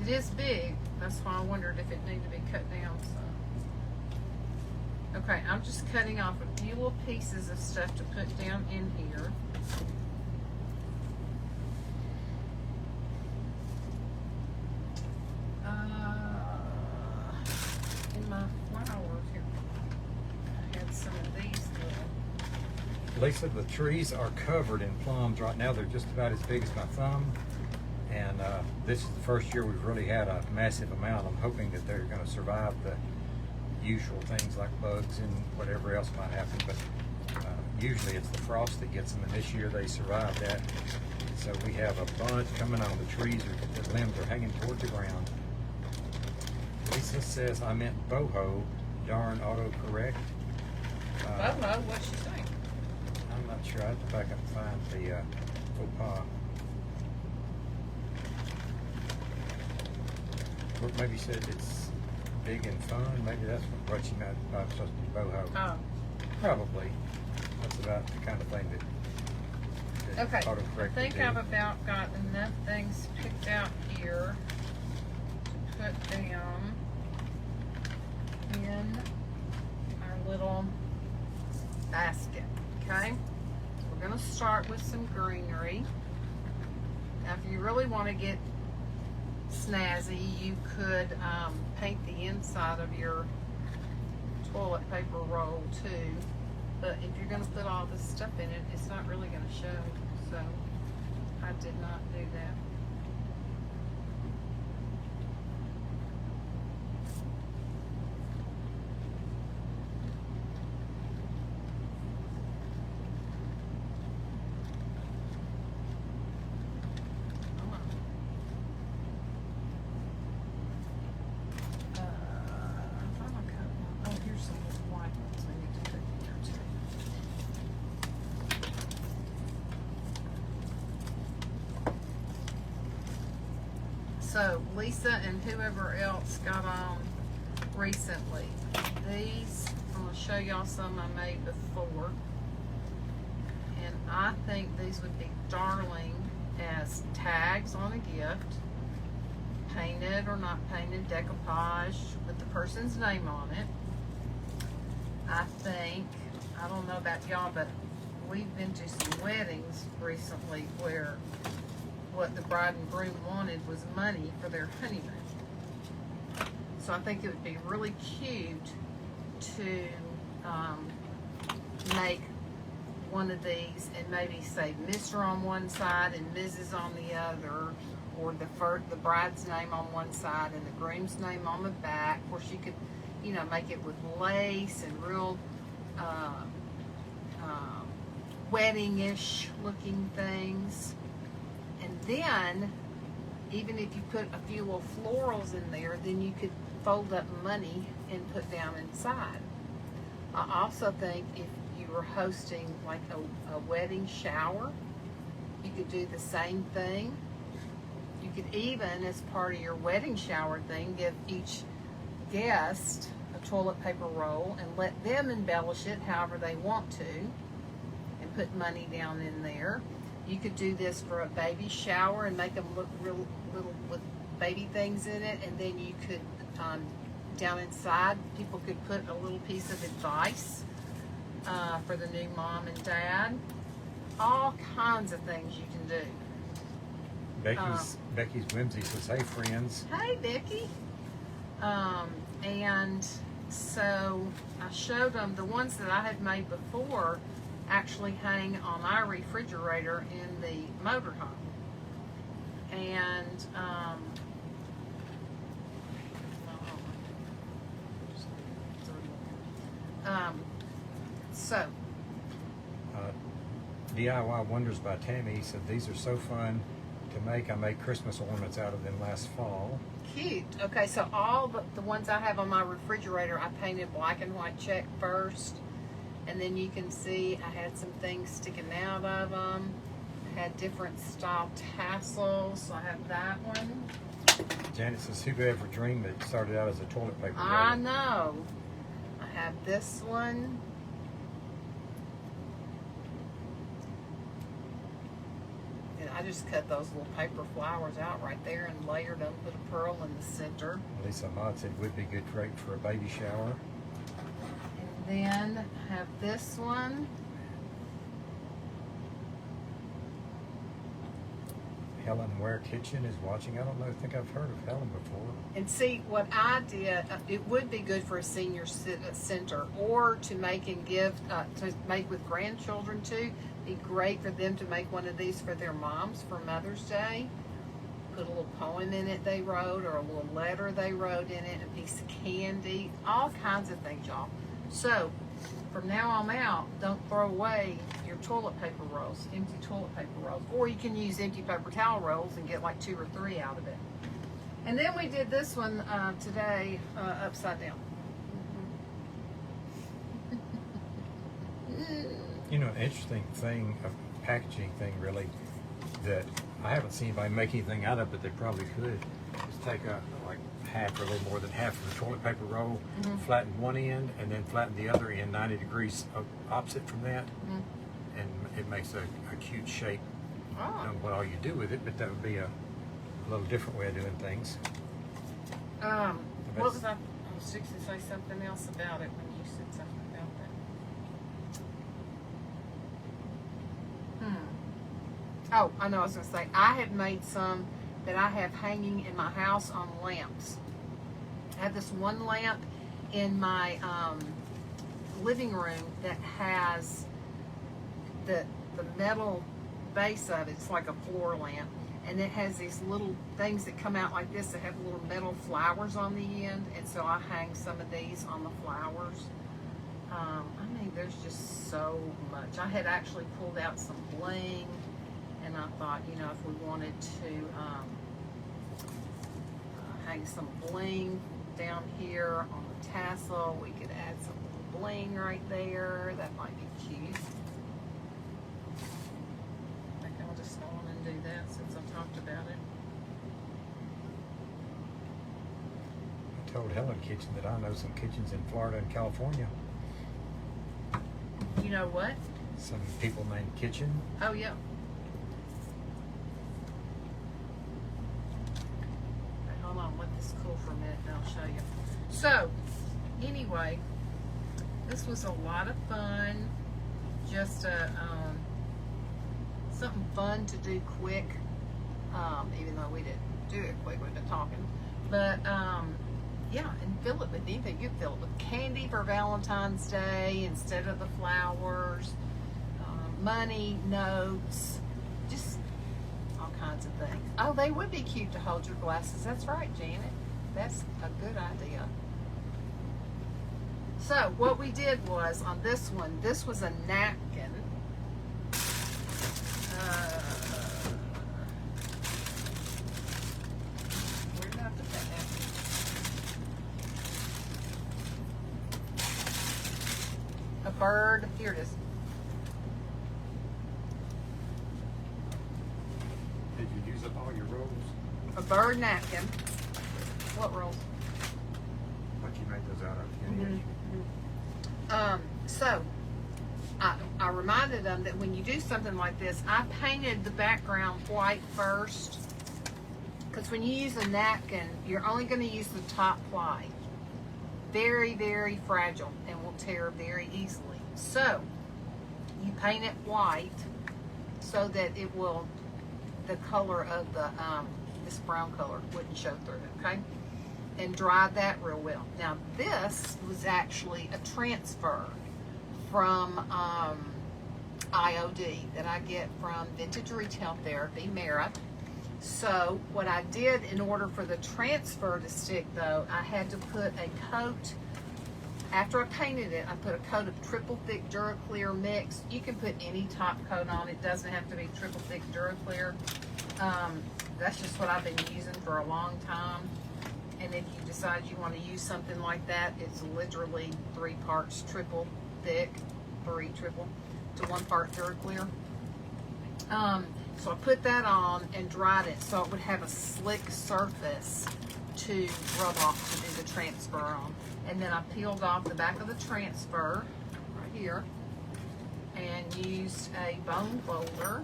It is big. That's why I wondered if it needed to be cut down some. Okay, I'm just cutting off a few little pieces of stuff to put down in here. In my flowers here, I had some of these little. Lisa, the trees are covered in plums right now. They're just about as big as my thumb. And this is the first year we've really had a massive amount. I'm hoping that they're going to survive the usual things like bugs and whatever else might happen. But usually it's the frost that gets them, and this year they survived that. So we have a bunch coming on. The trees, the limbs are hanging toward the ground. Lisa says I meant boho. Darn autocorrect. Boho, what'd she say? I'm not sure. I have to back up and find the faux pas. Or maybe said it's big and fun. Maybe that's what she meant by supposed to be boho. Oh. Probably. That's about the kind of thing that Okay, autocorrect I think would do. I've about got enough things picked out here to put down in our little basket, okay? We're gonna start with some greenery. Now, if you really want to get snazzy, you could paint the inside of your toilet paper roll too. But if you're going to put all this stuff in it, it's not really going to show. So I did not do that. Oh, here's some white ones we need to put in there too. So Lisa and whoever else got on recently, these, I'm going to show y'all some I made before. And I think these would be darling as tags on a gift. Painted or not painted, decoupage with the person's name on it. I think, I don't know about y'all, but we've been to some weddings recently where what the bride and groom wanted was money for their honeymoon. So I think it would be really cute to make one of these and maybe say Mr. on one side and Mrs. on the other, or the bride's name on one side and the groom's name on the back, where she could, you know, make it with lace and real wedding-ish looking things. And then, even if you put a few little florals in there, then you could fold up money and put down inside. I also think if you were hosting like a wedding shower, you could do the same thing. You could even, as part of your wedding shower thing, give each guest a toilet paper roll and let them embellish it however they want to and put money down in there. You could do this for a baby shower and make them look real little with baby things in it, and then you could, down inside, people could put a little piece of advice for the new mom and dad. All kinds of things you can do. Becky's Whimsy says, "Hey friends." Hey, Becky. And so I showed them the ones that I had made before actually hang on our refrigerator in the motorhome. And so DIY Wonders by Tammy said, "These are so fun to make. I made Christmas ornaments out of them last fall." cute. Okay, so all the ones I have on my refrigerator, I painted black and white check first, and then you can see I had some things sticking out of them. I had different style tassels. So I have that one. Janet says, "Who ever dreamed that it started out as a toilet paper roll?" I know. I have this one. I just cut those little paper flowers out right there and layered them, put a pearl in the center. Lisa Mott said it would be good great for a baby shower. And then have this one. Helen Ware Kitchen is watching. I don't know. I think I've heard of Helen before. And see, what I did, it would be good for a senior center, or to make and give, to make with grandchildren too. Be great for them to make one of these for their moms for Mother's Day. Put a little poem in it they wrote, or a little letter they wrote in it, a piece of candy, all kinds of things, y'all. So, from now on out, don't throw away your toilet paper rolls, empty toilet paper rolls. Or you can use empty paper towel rolls and get like 2 or 3 out of it. And then we did this one today, upside down. You know, an interesting thing, a packaging thing really, that I haven't seen anybody make anything out of, but they probably could, is take like half or a little more than half of the toilet paper roll, flatten one end, and then flatten the other end 90 degrees opposite from that, and it makes a cute shape. I don't know what all you do with it, but that would be a little different way of doing things. What was I was fixing to say something else about it when you said something about that. Oh, I know what I was going to say. I have made some that I have hanging in my house on lamps. I have this one lamp in my living room that has the metal base of it. It's like a floor lamp. And it has these little things that come out like this that have little metal flowers on the end. And so I hang some of these on the flowers. I mean, there's just so much. I had actually pulled out some bling. And I thought, you know, if we wanted to hang some bling down here on the tassel, we could add some little bling right there. That might be cute. I think I'll just go on and do that since I talked about it. I told Helen Kitchen that I know some kitchens in Florida and California. You know what? Some people named Kitchen. Oh, yeah. Hold on, let this cool for a minute and I'll show you. So, anyway, this was a lot of fun. Just something fun to do quick. Even though we didn't do it quick, we've been talking. But yeah, and fill it with anything. You can fill it with candy for Valentine's Day instead of the flowers, money, notes, just all kinds of things. Oh, they would be cute to hold your glasses. That's right, Janet. That's a good idea. So what we did was, on this one, this was a napkin. Where did I put that napkin? A bird. Here it is. Did you use up all your rolls? A bird napkin. What rolls? What you made those out of? So I reminded them that when you do something like this, I painted the background white first, because when you use a napkin, you're only going to use the top ply. Very, very fragile and will tear very easily. So you paint it white so that it will, the color of the this brown color wouldn't show through, okay? And dry that real well. Now this was actually a transfer from IOD that I get from Vintage Retail Therapy, Mara. So what I did, in order for the transfer to stick though, I had to put a coat, after I painted it, I put a coat of triple thick Duraclear mix. You can put any top coat on, it doesn't have to be triple thick Duraclear. That's just what I've been using for a long time. And if you decide you want to use something like that, it's literally 3 parts triple thick, 3 triple to 1 part Duraclear. So I put that on and dried it so it would have a slick surface to rub off to do the transfer on. And then I peeled off the back of the transfer right here and used a bone folder.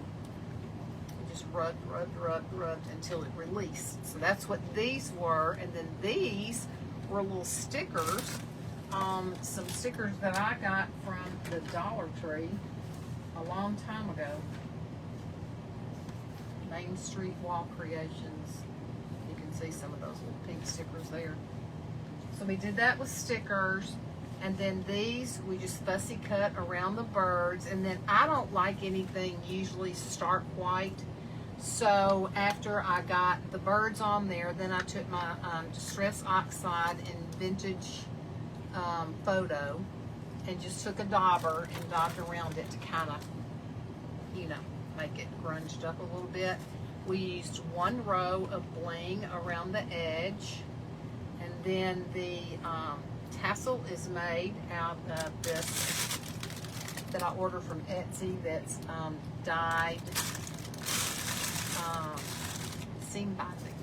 just rubbed until it released. So that's what these were. And then these were little stickers. Some stickers that I got from the Dollar Tree a long time ago. Main Street Wall Creations. You can see some of those little pink stickers there. So we did that with stickers. And then these, we just fussy cut around the birds. And then I don't like anything usually stark white. So after I got the birds on there, then I took my Distress Oxide and Vintage photo and just took a dauber and daubed around it to kind of, you know, make it grunged up a little bit. We used one row of bling around the edge. And then the tassel is made out of this that I ordered from Etsy that's dyed seam binding.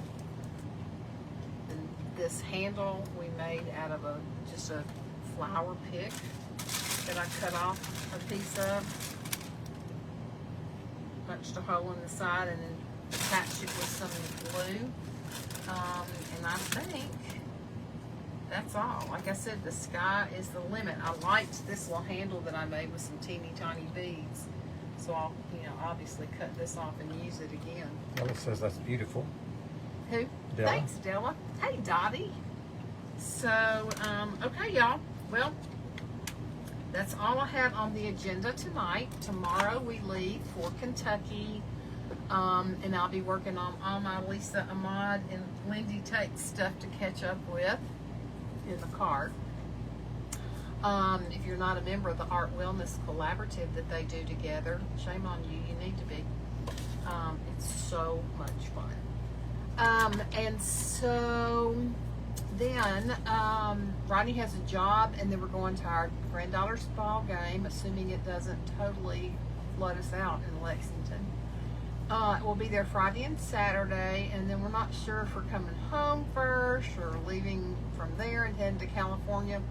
And this handle we made out of just a flower pick that I cut off a piece of, punched a hole in the side, and then attached it with some glue. And I think that's all. Like I said, the sky is the limit. I liked this little handle that I made with some teeny tiny beads. So I'll, you know, obviously cut this off and use it again. Della says that's beautiful. Who? Della. Thanks, Della. Hey, Dottie. So, okay, y'all. Well, that's all I have on the agenda tonight. Tomorrow we leave for Kentucky. And I'll be working on all my Lisa Ahmad and Lindy Tate stuff to catch up with in the car. If you're not a member of the Art Wellness Collaborative that they do together, shame on you, you need to be. It's so much fun. And so then Rodney has a job, and then we're going to our granddaughter's ball game, assuming it doesn't totally flood us out in Lexington. We'll be there Friday and Saturday, and then we're not sure if we're coming home first or leaving from there and heading to California.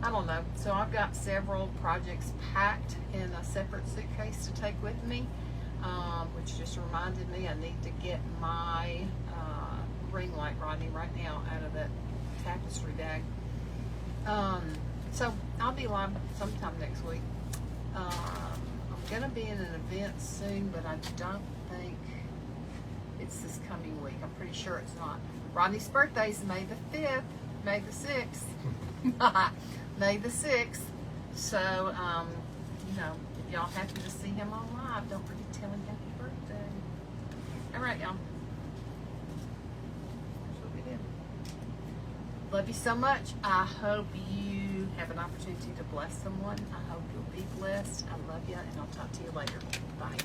I don't know. So I've got several projects packed in a separate suitcase to take with me, which just reminded me I need to get my ring light, Rodney, right now out of that tapestry bag. So I'll be live sometime next week. I'm going to be in an event soon, but I don't think it's this coming week. I'm pretty sure it's not. Rodney's birthday is May the 5th, May the 6th. May the 6th. So, you know, if y'all happen to see him on live, don't forget to tell him happy birthday. All right, y'all. That's what we did. Love you so much. I hope you have an opportunity to bless someone. I hope you'll be blessed. I love you, and I'll talk to you later. Bye.